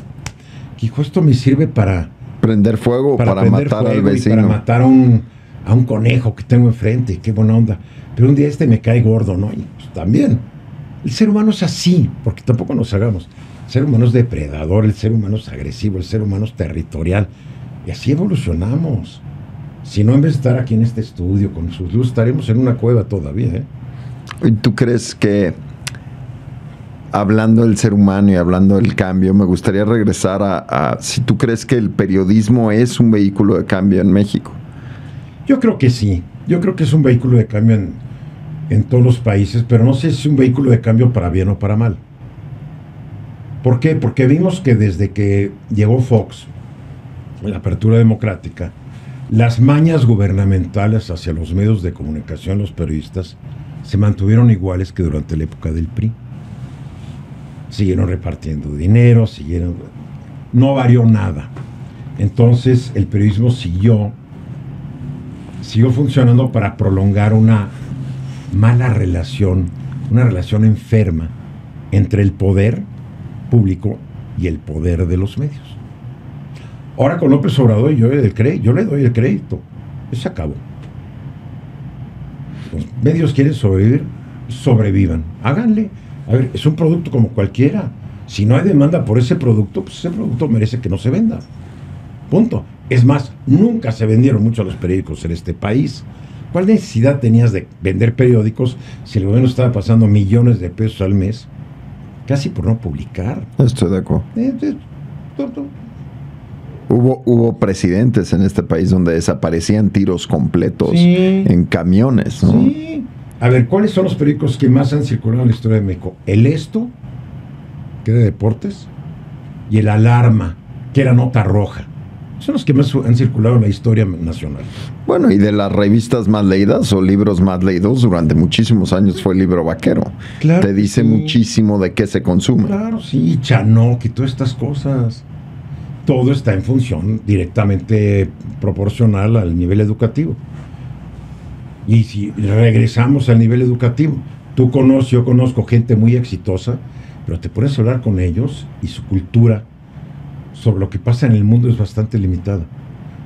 Dijo, esto me sirve para prender fuego, para matar al vecino, para matar a un conejo que tengo enfrente. Qué buena onda. Pero un día me cae gordo, ¿no? Y pues, también. El ser humano es así, porque tampoco nos hagamos. El ser humano es depredador, el ser humano es agresivo, el ser humano es territorial. Y así evolucionamos. Si no, en vez de estar aquí en este estudio con sus luces, estaremos en una cueva todavía, ¿eh? ¿Y tú crees que, hablando del ser humano y hablando del cambio, me gustaría regresar a si tú crees que el periodismo es un vehículo de cambio en México? Yo creo que sí. Yo creo que es un vehículo de cambio en todos los países, pero no sé si es un vehículo de cambio para bien o para mal. ¿Por qué? Porque vimos que desde que llegó Fox, la apertura democrática, las mañas gubernamentales hacia los medios de comunicación, los periodistas, se mantuvieron iguales que durante la época del PRI. Siguieron repartiendo dinero, no varió nada. Entonces el periodismo siguió funcionando para prolongar una mala relación, una relación enferma entre el poder público y el poder de los medios. Ahora con López Obrador yo le doy el crédito. Eso se acabó. Los medios quieren sobrevivir, sobrevivan. Háganle. A ver, es un producto como cualquiera. Si no hay demanda por ese producto, pues ese producto merece que no se venda. Punto. Es más, nunca se vendieron mucho los periódicos en este país. ¿Cuál necesidad tenías de vender periódicos si el gobierno estaba pasando millones de pesos al mes? Casi por no publicar. Estoy de acuerdo. Hubo presidentes en este país donde desaparecían tiros completos en camiones, ¿no? Sí. A ver, ¿cuáles son los periódicos que más han circulado en la historia de México? El Esto, que era de deportes, y el Alarma, que era nota roja. Son los que más han circulado en la historia nacional. Bueno, y de las revistas más leídas o libros más leídos durante muchísimos años fue el Libro Vaquero. Claro. Te dice muchísimo de qué se consume. Claro, sí, Chanoc y todas estas cosas. Todo está en función directamente proporcional al nivel educativo. Y si regresamos al nivel educativo, yo conozco gente muy exitosa, pero te pones a hablar con ellos y su cultura sobre lo que pasa en el mundo es bastante limitada.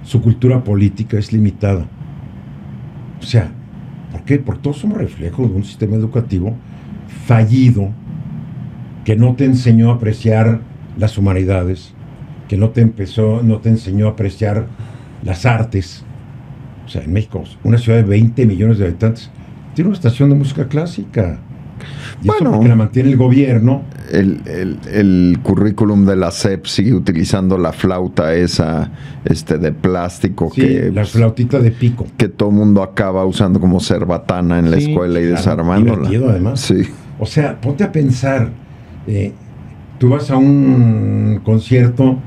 Su cultura política es limitada. O sea, ¿por qué? Porque todos somos reflejos de un sistema educativo fallido que no te enseñó a apreciar las humanidades, que no te enseñó a apreciar las artes. O sea, en México, una ciudad de 20 millones de habitantes, tiene una estación de música clásica. Y bueno, eso porque la mantiene el gobierno. El currículum de la SEP sigue utilizando la flauta esa de plástico. Sí, la flautita de pico. Que todo el mundo acaba usando como cerbatana en la escuela y desarmándola. Además. Sí. O sea, ponte a pensar, tú vas a un concierto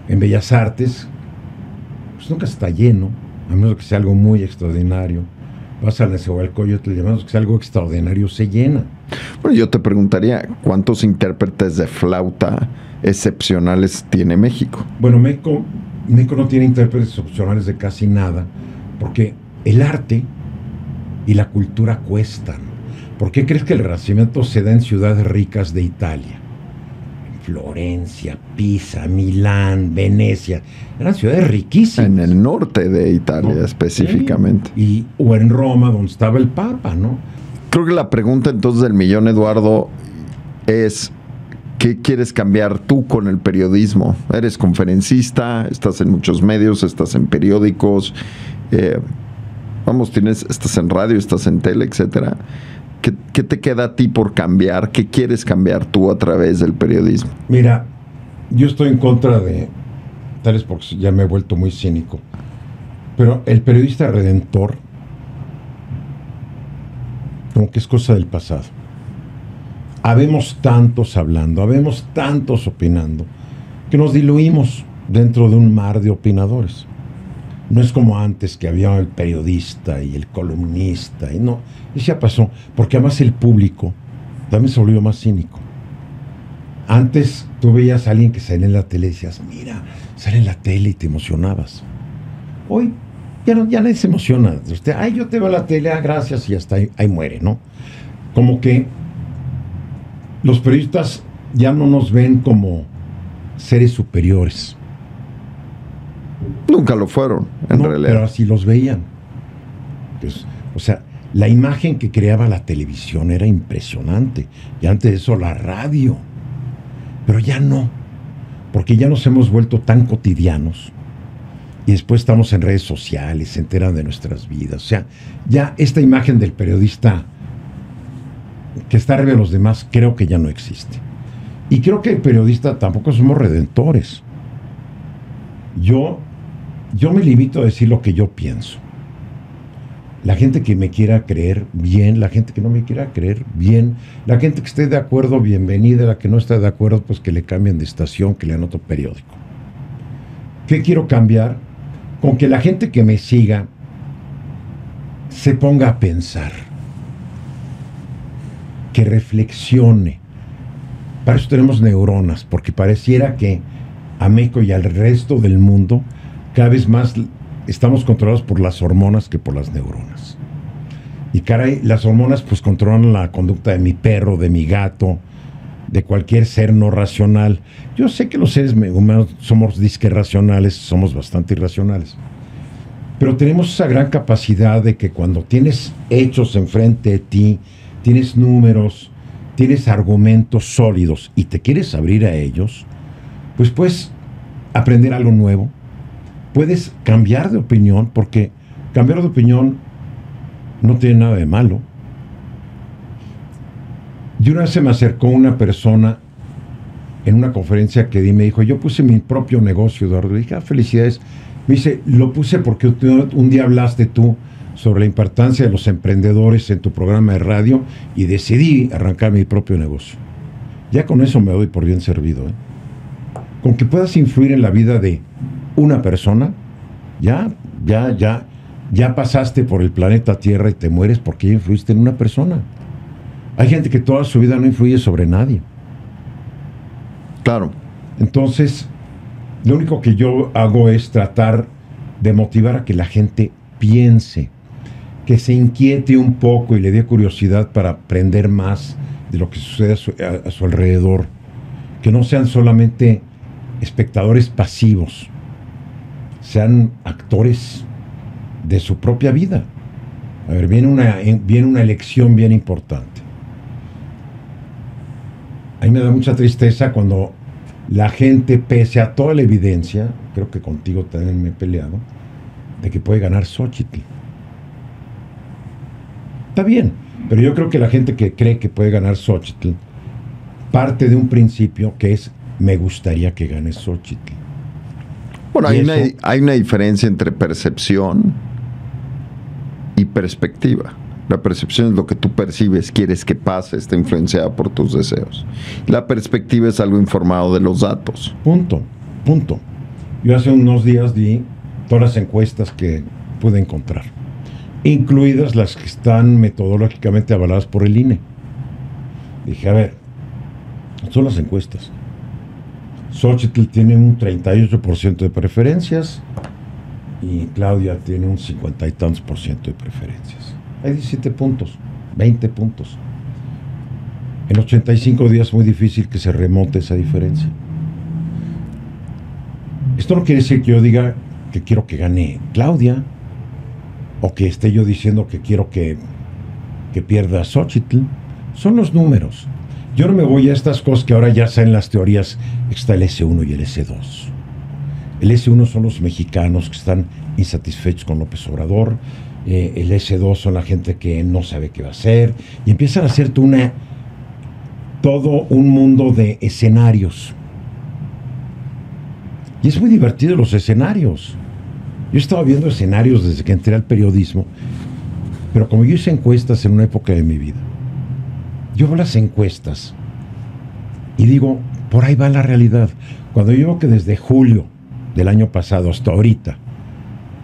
en Bellas Artes, pues nunca está lleno, a menos que sea algo muy extraordinario. Vas a la Nezahualcóyotl, a menos que sea algo extraordinario, se llena. Bueno, yo te preguntaría, ¿cuántos intérpretes de flauta excepcionales tiene México? Bueno, México no tiene intérpretes excepcionales de casi nada, porque el arte y la cultura cuestan. ¿Por qué crees que el Renacimiento se da en ciudades ricas de Italia? Florencia, Pisa, Milán, Venecia, eran ciudades riquísimas. En el norte de Italia, ¿no? Específicamente. Sí. O en Roma, donde estaba el Papa, ¿no? Creo que la pregunta entonces del millón, Eduardo, es ¿qué quieres cambiar tú con el periodismo? Eres conferencista, estás en muchos medios, estás en periódicos, estás en radio, estás en tele, etcétera. ¿Qué te queda a ti por cambiar? ¿Qué quieres cambiar tú a través del periodismo? Mira, yo estoy en contra de, tal vez porque ya me he vuelto muy cínico, pero el periodista redentor, como que es cosa del pasado. Habemos tantos hablando, habemos tantos opinando, que nos diluimos dentro de un mar de opinadores. No es como antes, que había el periodista y el columnista, y no, eso ya pasó, porque además el público también se volvió más cínico. Antes tú veías a alguien que salía en la tele y decías, mira, sale en la tele y te emocionabas. Hoy ya nadie se emociona. Ay, yo te veo en la tele, gracias, y hasta ahí muere, ¿no? Como que los periodistas ya no nos ven como seres superiores. Nunca lo fueron, en realidad. Pero así los veían. Pues, o sea, la imagen que creaba la televisión era impresionante. Y antes de eso, la radio. Pero ya no. Porque ya nos hemos vuelto tan cotidianos. Y después estamos en redes sociales, se enteran de nuestras vidas. O sea, ya esta imagen del periodista que está arriba de los demás, creo que ya no existe. Y creo que el periodista tampoco somos redentores. Yo me limito a decir lo que yo pienso. La gente que me quiera creer, bien. La gente que no me quiera creer, bien. La gente que esté de acuerdo, bienvenida. La que no esté de acuerdo, pues que le cambien de estación, que lean otro periódico. ¿Qué quiero cambiar? Con que la gente que me siga se ponga a pensar, que reflexione. Para eso tenemos neuronas, porque pareciera que a México y al resto del mundo cada vez más estamos controlados por las hormonas que por las neuronas. Y caray, las hormonas pues controlan la conducta de mi perro, de mi gato, de cualquier ser no racional. Yo sé que los seres humanos somos disque racionales, somos bastante irracionales. Pero tenemos esa gran capacidad de que cuando tienes hechos enfrente de ti, tienes números, tienes argumentos sólidos y te quieres abrir a ellos, pues puedes aprender algo nuevo, puedes cambiar de opinión, porque cambiar de opinión no tiene nada de malo. Y una vez se me acercó una persona en una conferencia que di, me dijo, yo puse mi propio negocio, Eduardo. Le dije, felicidades. Me dice, lo puse porque un día hablaste tú sobre la importancia de los emprendedores en tu programa de radio y decidí arrancar mi propio negocio. Ya con eso me doy por bien servido, ¿eh? Con que puedas influir en la vida de una persona, ya pasaste por el planeta Tierra y te mueres porque ya influiste en una persona. Hay gente que toda su vida no influye sobre nadie. Claro. Entonces, lo único que yo hago es tratar de motivar a que la gente piense, que se inquiete un poco y le dé curiosidad para aprender más de lo que sucede a su alrededor. Que no sean solamente espectadores pasivos, sean actores de su propia vida. A ver, viene una elección bien importante. A mí me da mucha tristeza cuando la gente, pese a toda la evidencia, creo que contigo también me he peleado, de que puede ganar Xóchitl. Está bien, pero yo creo que la gente que cree que puede ganar Xóchitl parte de un principio que es, me gustaría que gane Xóchitl. Bueno, hay una diferencia entre percepción y perspectiva. La percepción es lo que tú percibes, quieres que pase, está influenciada por tus deseos. La perspectiva es algo informado de los datos. Punto. Yo hace unos días di todas las encuestas que pude encontrar, incluidas las que están metodológicamente avaladas por el INE. Dije, a ver, son las encuestas. Xóchitl tiene un 38% de preferencias y Claudia tiene un 50 y tantos por ciento de preferencias. Hay 17 puntos, 20 puntos. En 85 días es muy difícil que se remonte esa diferencia. Esto no quiere decir que yo diga que quiero que gane Claudia, o que esté yo diciendo que quiero que pierda Xóchitl. Son los números. Yo no me voy a estas cosas que ahora ya saben las teorías. Está el S1 y el S2. El S1 son los mexicanos que están insatisfechos con López Obrador. El S2 son la gente que no sabe qué va a hacer. Y empiezan a hacer todo un mundo de escenarios. Y es muy divertido los escenarios. Yo estaba viendo escenarios desde que entré al periodismo, pero como yo hice encuestas en una época de mi vida, yo veo las encuestas y digo, por ahí va la realidad. Cuando yo veo que desde julio del año pasado hasta ahorita,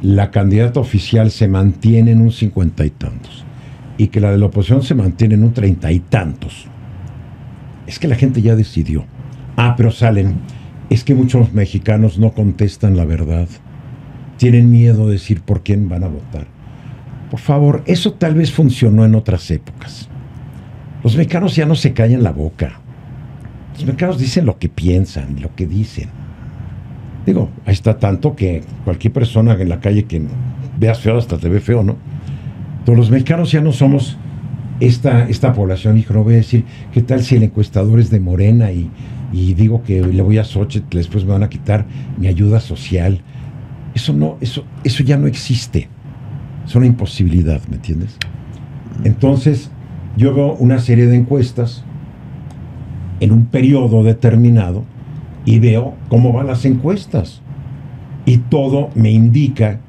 la candidata oficial se mantiene en un 50 y tantos, y que la de la oposición se mantiene en un 30 y tantos, es que la gente ya decidió. Pero salen, es que muchos mexicanos no contestan la verdad. Tienen miedo de decir por quién van a votar. Por favor, eso tal vez funcionó en otras épocas. Los mexicanos ya no se callan la boca. Los mexicanos dicen lo que piensan, lo que dicen. Digo, ahí está tanto que cualquier persona en la calle que veas feo hasta te ve feo, ¿no? Pero los mexicanos ya no somos esta población. Hijo, no voy a decir, ¿qué tal si el encuestador es de Morena y digo que le voy a Xochitl, después me van a quitar mi ayuda social? Eso ya no existe. Es una imposibilidad, ¿me entiendes? Entonces, yo veo una serie de encuestas en un periodo determinado y veo cómo van las encuestas. Y todo me indica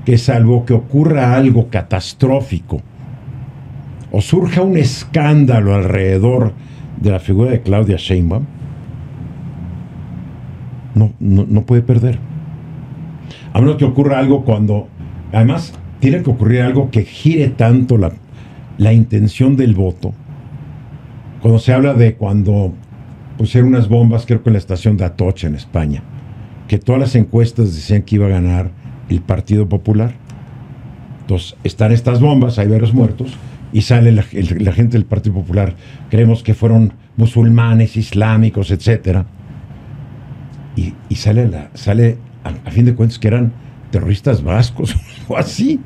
que, salvo que ocurra algo catastrófico o surja un escándalo alrededor de la figura de Claudia Sheinbaum, no puede perder. A menos que ocurra algo además, tiene que ocurrir algo que gire tanto la intención del voto. Cuando se habla de cuando pusieron unas bombas, creo que en la estación de Atocha, en España, que todas las encuestas decían que iba a ganar el Partido Popular. Entonces, están estas bombas, hay varios muertos, y sale la gente del Partido Popular. Creemos que fueron musulmanes, islámicos, etcétera. Y sale a fin de cuentas que eran terroristas vascos o así.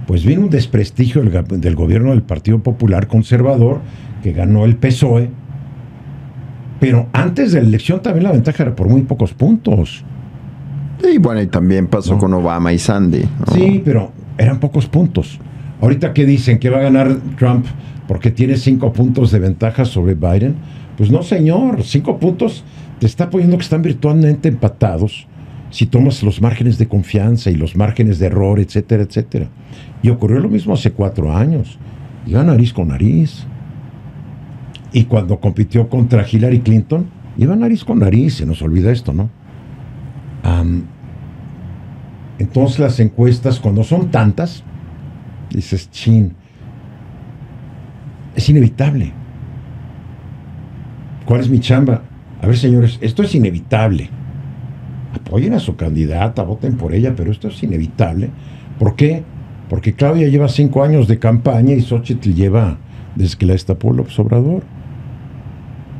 Pues vino un desprestigio del gobierno del Partido Popular Conservador, que ganó el PSOE, pero antes de la elección también la ventaja era por muy pocos puntos. Y bueno, y también pasó con Obama y Sandy, ¿no? Sí, pero eran pocos puntos. Ahorita, ¿qué dicen? ¿Que va a ganar Trump porque tiene 5 puntos de ventaja sobre Biden? Pues no, señor, 5 puntos te está poniendo que están virtualmente empatados si tomas los márgenes de confianza y los márgenes de error, etcétera, etcétera. Y ocurrió lo mismo hace 4 años. Iba nariz con nariz. Y cuando compitió contra Hillary Clinton, iba nariz con nariz. Se nos olvida esto, ¿no? Entonces las encuestas, cuando son tantas, dices, chin, es inevitable. ¿Cuál es mi chamba? A ver, señores, esto es inevitable. Apoyen a su candidata, voten por ella, pero esto es inevitable. ¿Por qué? Porque Claudia lleva 5 años de campaña y Xochitl lleva desde que la destapó López Obrador.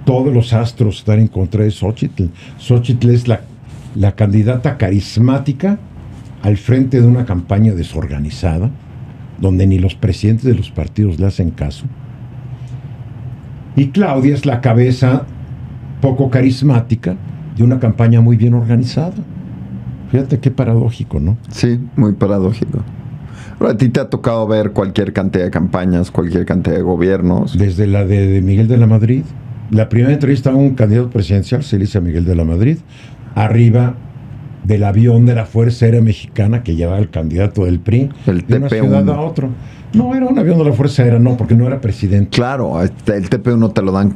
Todos los astros están en contra de Xochitl. Xochitl es la candidata carismática al frente de una campaña desorganizada, donde ni los presidentes de los partidos le hacen caso. Y Claudia es la cabeza poco carismática de una campaña muy bien organizada. Fíjate qué paradójico, ¿no? Sí, muy paradójico. Ahora, a ti te ha tocado ver cualquier cantidad de campañas, cualquier cantidad de gobiernos. Desde la de Miguel de la Madrid. La primera entrevista a un candidato presidencial se le hizo a Miguel de la Madrid, arriba del avión de la Fuerza Aérea Mexicana que llevaba el candidato del PRI de una ciudad a otro. No, era un avión de la Fuerza Aérea, no, porque no era presidente. Claro, el TP1 te lo dan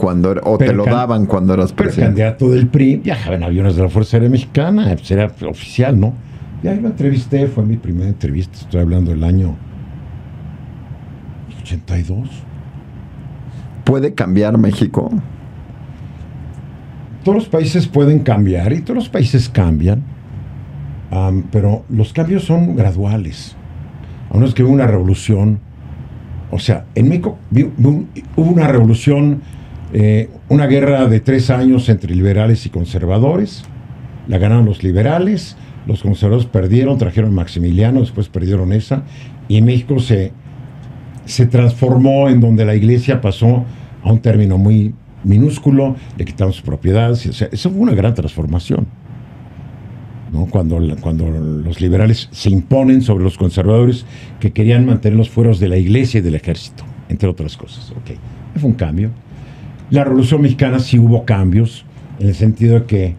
te lo daban cuando eras presidente. Pero el candidato del PRI viajaba en aviones de la Fuerza Aérea Mexicana, pues era oficial, ¿no? Y ahí lo entrevisté, fue mi primera entrevista, estoy hablando del año 82. ¿Puede cambiar México? Todos los países pueden cambiar y todos los países cambian, pero los cambios son graduales. A menos que hubo una revolución. O sea, en México hubo una revolución, una guerra de 3 años entre liberales y conservadores. La ganaron los liberales, los conservadores perdieron, trajeron a Maximiliano, después perdieron esa. Y en México se transformó en donde la iglesia pasó a un término muy minúsculo, le quitaron sus propiedades. O sea, eso fue una gran transformación, ¿no? Cuando los liberales se imponen sobre los conservadores que querían mantener los fueros de la iglesia y del ejército, entre otras cosas. Okay. Fue un cambio. La Revolución Mexicana sí hubo cambios, en el sentido de que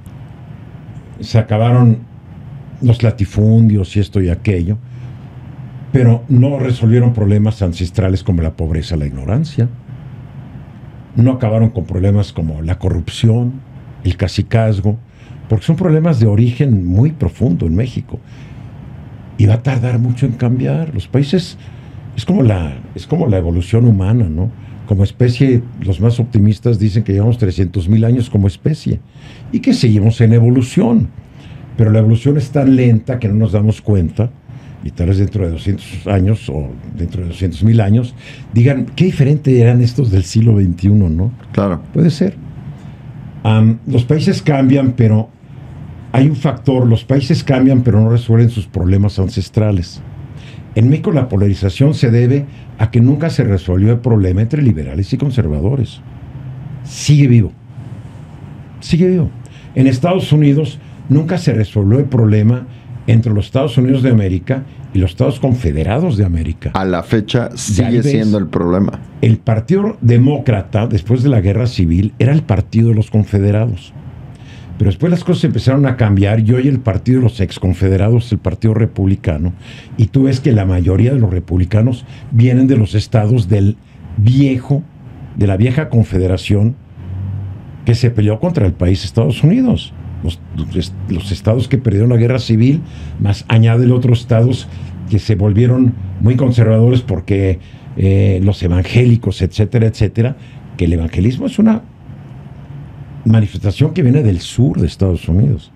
se acabaron los latifundios y esto y aquello, pero no resolvieron problemas ancestrales como la pobreza, la ignorancia. No acabaron con problemas como la corrupción, el cacicazgo, porque son problemas de origen muy profundo en México. Y va a tardar mucho en cambiar. Los países, es como la evolución humana, ¿no? Como especie, los más optimistas dicen que llevamos 300,000 años como especie y que seguimos en evolución. Pero la evolución es tan lenta que no nos damos cuenta, y tal vez dentro de 200 años o dentro de 200,000 años digan, qué diferente eran estos del siglo XXI, ¿no? Claro. Puede ser. Los países cambian, pero hay un factor, los países cambian, pero no resuelven sus problemas ancestrales. En México la polarización se debe a que nunca se resolvió el problema entre liberales y conservadores. Sigue vivo. Sigue vivo. En Estados Unidos nunca se resolvió el problema entre los Estados Unidos de América y los Estados Confederados de América. A la fecha sigue siendo el problema. El Partido Demócrata, después de la Guerra Civil, era el partido de los confederados. Pero después las cosas empezaron a cambiar y hoy el partido de los exconfederados es el Partido Republicano. Y tú ves que la mayoría de los republicanos vienen de los estados de la vieja confederación que se peleó contra el país Estados Unidos. Los estados que perdieron la guerra civil, más añade otros estados que se volvieron muy conservadores porque los evangélicos, etcétera, etcétera, que el evangelismo es una manifestación que viene del sur de Estados Unidos.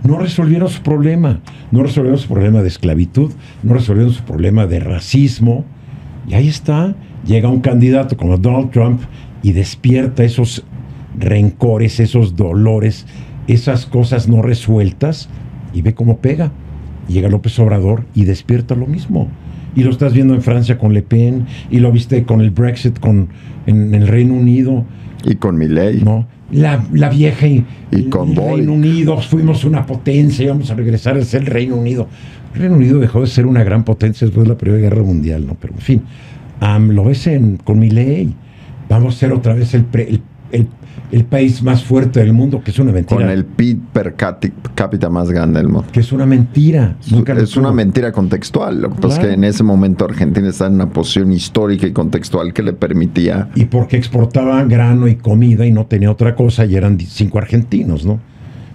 No resolvieron su problema, no resolvieron su problema de esclavitud, no resolvieron su problema de racismo, y ahí está, llega un candidato como Donald Trump y despierta esos rencores, esos dolores, esas cosas no resueltas, y ve cómo pega. Llega López Obrador y despierta lo mismo. Y lo estás viendo en Francia con Le Pen, y lo viste con el Brexit en el Reino Unido. Y con Milei. ¿No? La vieja y con el Reino Unido, fuimos una potencia y vamos a regresar a ser el Reino Unido. El Reino Unido dejó de ser una gran potencia después de la Primera Guerra Mundial, ¿no? Pero en fin, lo ves con Milei. Vamos a ser otra vez el país más fuerte del mundo, que es una mentira. Con el PIB per cápita más grande del mundo. Que es una mentira. Es una mentira contextual. Lo que pasa es que en ese momento Argentina está en una posición histórica y contextual que le permitía... Y porque exportaba grano y comida y no tenía otra cosa, y eran 5 argentinos, ¿no?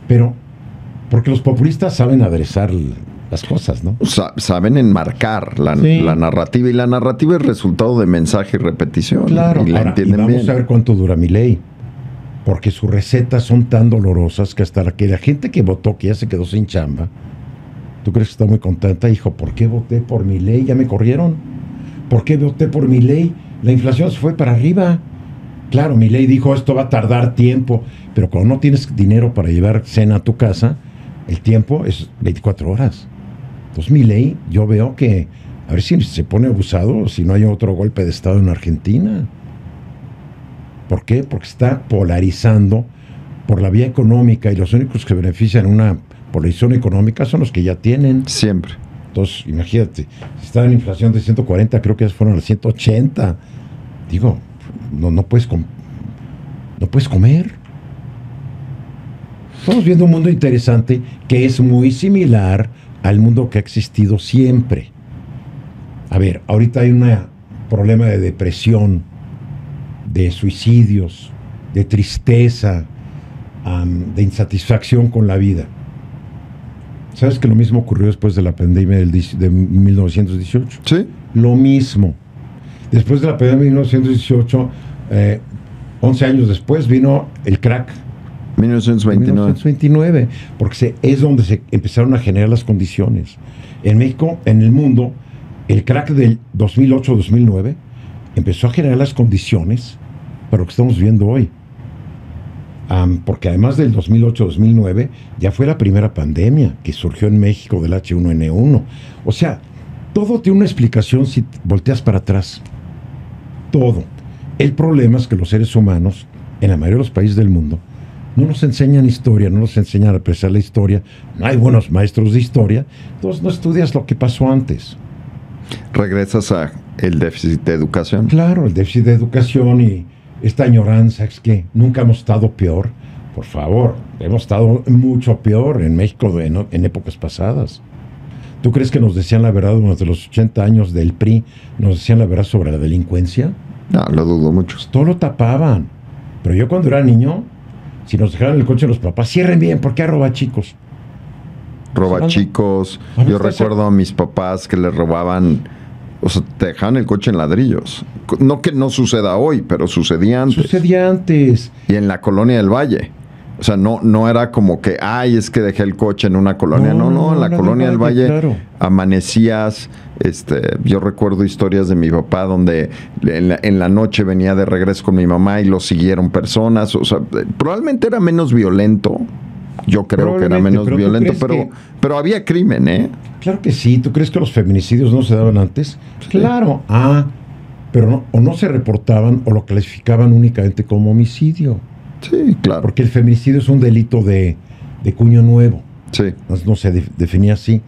Pero porque los populistas saben aderezar las cosas, ¿no? Saben enmarcar la narrativa, y la narrativa es resultado de mensaje y repetición. Claro. Y la entienden bien. Vamos a ver cuánto dura Milei. Porque sus recetas son tan dolorosas que hasta la gente que votó, que ya se quedó sin chamba, ¿tú crees que está muy contenta? Hijo, ¿por qué voté por Milei? Ya me corrieron. ¿Por qué voté por Milei? La inflación se fue para arriba. Claro, Milei dijo, esto va a tardar tiempo, pero cuando no tienes dinero para llevar cena a tu casa, el tiempo es 24 horas. Entonces Milei, yo veo que, a ver si se pone abusado, si no hay otro golpe de Estado en Argentina. ¿Por qué? Porque está polarizando por la vía económica, y los únicos que benefician una polarización económica son los que ya tienen. Siempre. Entonces, imagínate, si está en inflación de 140, creo que ya fueron a 180. Digo, no puedes comer. Estamos viendo un mundo interesante que es muy similar al mundo que ha existido siempre. A ver, ahorita hay un problema de depresión, de suicidios, de tristeza, de insatisfacción con la vida. ¿Sabes que lo mismo ocurrió después de la pandemia de 1918? Sí. Lo mismo. Después de la pandemia de 1918, 11 años después, vino el crack. 1929. Porque es donde se empezaron a generar las condiciones. En México, en el mundo, el crack del 2008-2009 empezó a generar las condiciones para lo que estamos viendo hoy. Porque además del 2008-2009 ya fue la primera pandemia que surgió en México del H1N1. O sea, todo tiene una explicación si volteas para atrás. Todo. El problema es que los seres humanos, en la mayoría de los países del mundo, no nos enseñan historia, no nos enseñan a apreciar la historia. No hay buenos maestros de historia. Entonces no estudias lo que pasó antes. Regresas a el déficit de educación. Claro, el déficit de educación y esta añoranza es que nunca hemos estado peor. por favor, hemos estado mucho peor en México en épocas pasadas. ¿Tú crees que nos decían la verdad durante los 80 años del PRI? ¿Nos decían la verdad sobre la delincuencia? No, lo dudo mucho. Todo lo tapaban. Pero yo cuando era niño, si nos dejaban el coche los papás, cierren bien, porque hay robachicos. Robachicos. Yo recuerdo a mis papás que les robaban, o sea, te dejaban el coche en ladrillos. No que no suceda hoy, pero sucedía antes. Sucedía antes. Y en la colonia del Valle. O sea, no era como que, ay, es que dejé el coche en una colonia. No, en la colonia del Valle, claro, amanecías. Yo recuerdo historias de mi papá donde en la noche venía de regreso con mi mamá y lo siguieron personas. O sea, probablemente era menos violento. Yo creo que era menos violento, pero había crimen, ¿eh? Claro que sí. ¿Tú crees que los feminicidios no se daban antes? Sí. Claro. Pero no se reportaban o lo clasificaban únicamente como homicidio. Sí, claro. Porque el feminicidio es un delito de cuño nuevo. Sí. No se definía así.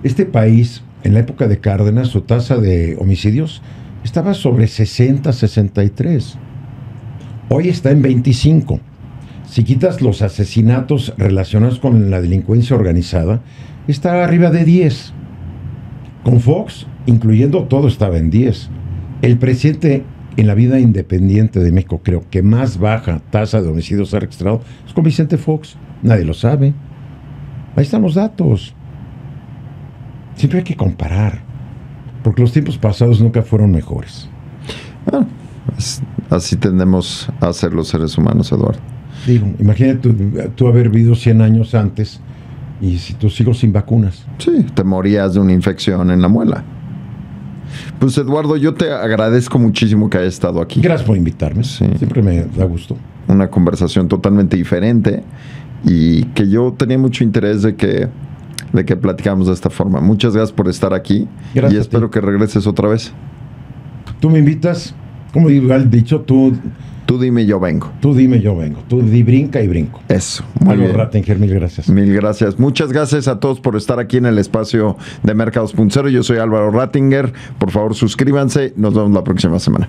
Este país, en la época de Cárdenas, su tasa de homicidios estaba sobre 60, 63. Hoy está en 25. Si quitas los asesinatos relacionados con la delincuencia organizada, está arriba de 10. Con Fox, incluyendo todo, estaba en 10. El presidente en la vida independiente de México, creo que más baja tasa de homicidios ha registrado es con Vicente Fox. Nadie lo sabe. Ahí están los datos. Siempre hay que comparar, porque los tiempos pasados nunca fueron mejores. Así tendemos a ser los seres humanos, Eduardo. Digo, imagínate tú haber vivido 100 años antes y si tus hijos sin vacunas. Sí, te morías de una infección en la muela. Pues Eduardo, yo te agradezco muchísimo que hayas estado aquí. Gracias por invitarme. Sí. Siempre me da gusto. Una conversación totalmente diferente y que yo tenía mucho interés de que platicamos de esta forma. Muchas gracias por estar aquí. Gracias y espero que regreses otra vez. Tú me invitas, como digo el dicho, tú dime, yo vengo. Tú dime, yo vengo. Tú brinca y brinco. Eso. Álvaro Rattinger, mil gracias. Mil gracias. Muchas gracias a todos por estar aquí en el espacio de Merca 2.0. Yo soy Álvaro Rattinger. Por favor, suscríbanse. Nos vemos la próxima semana.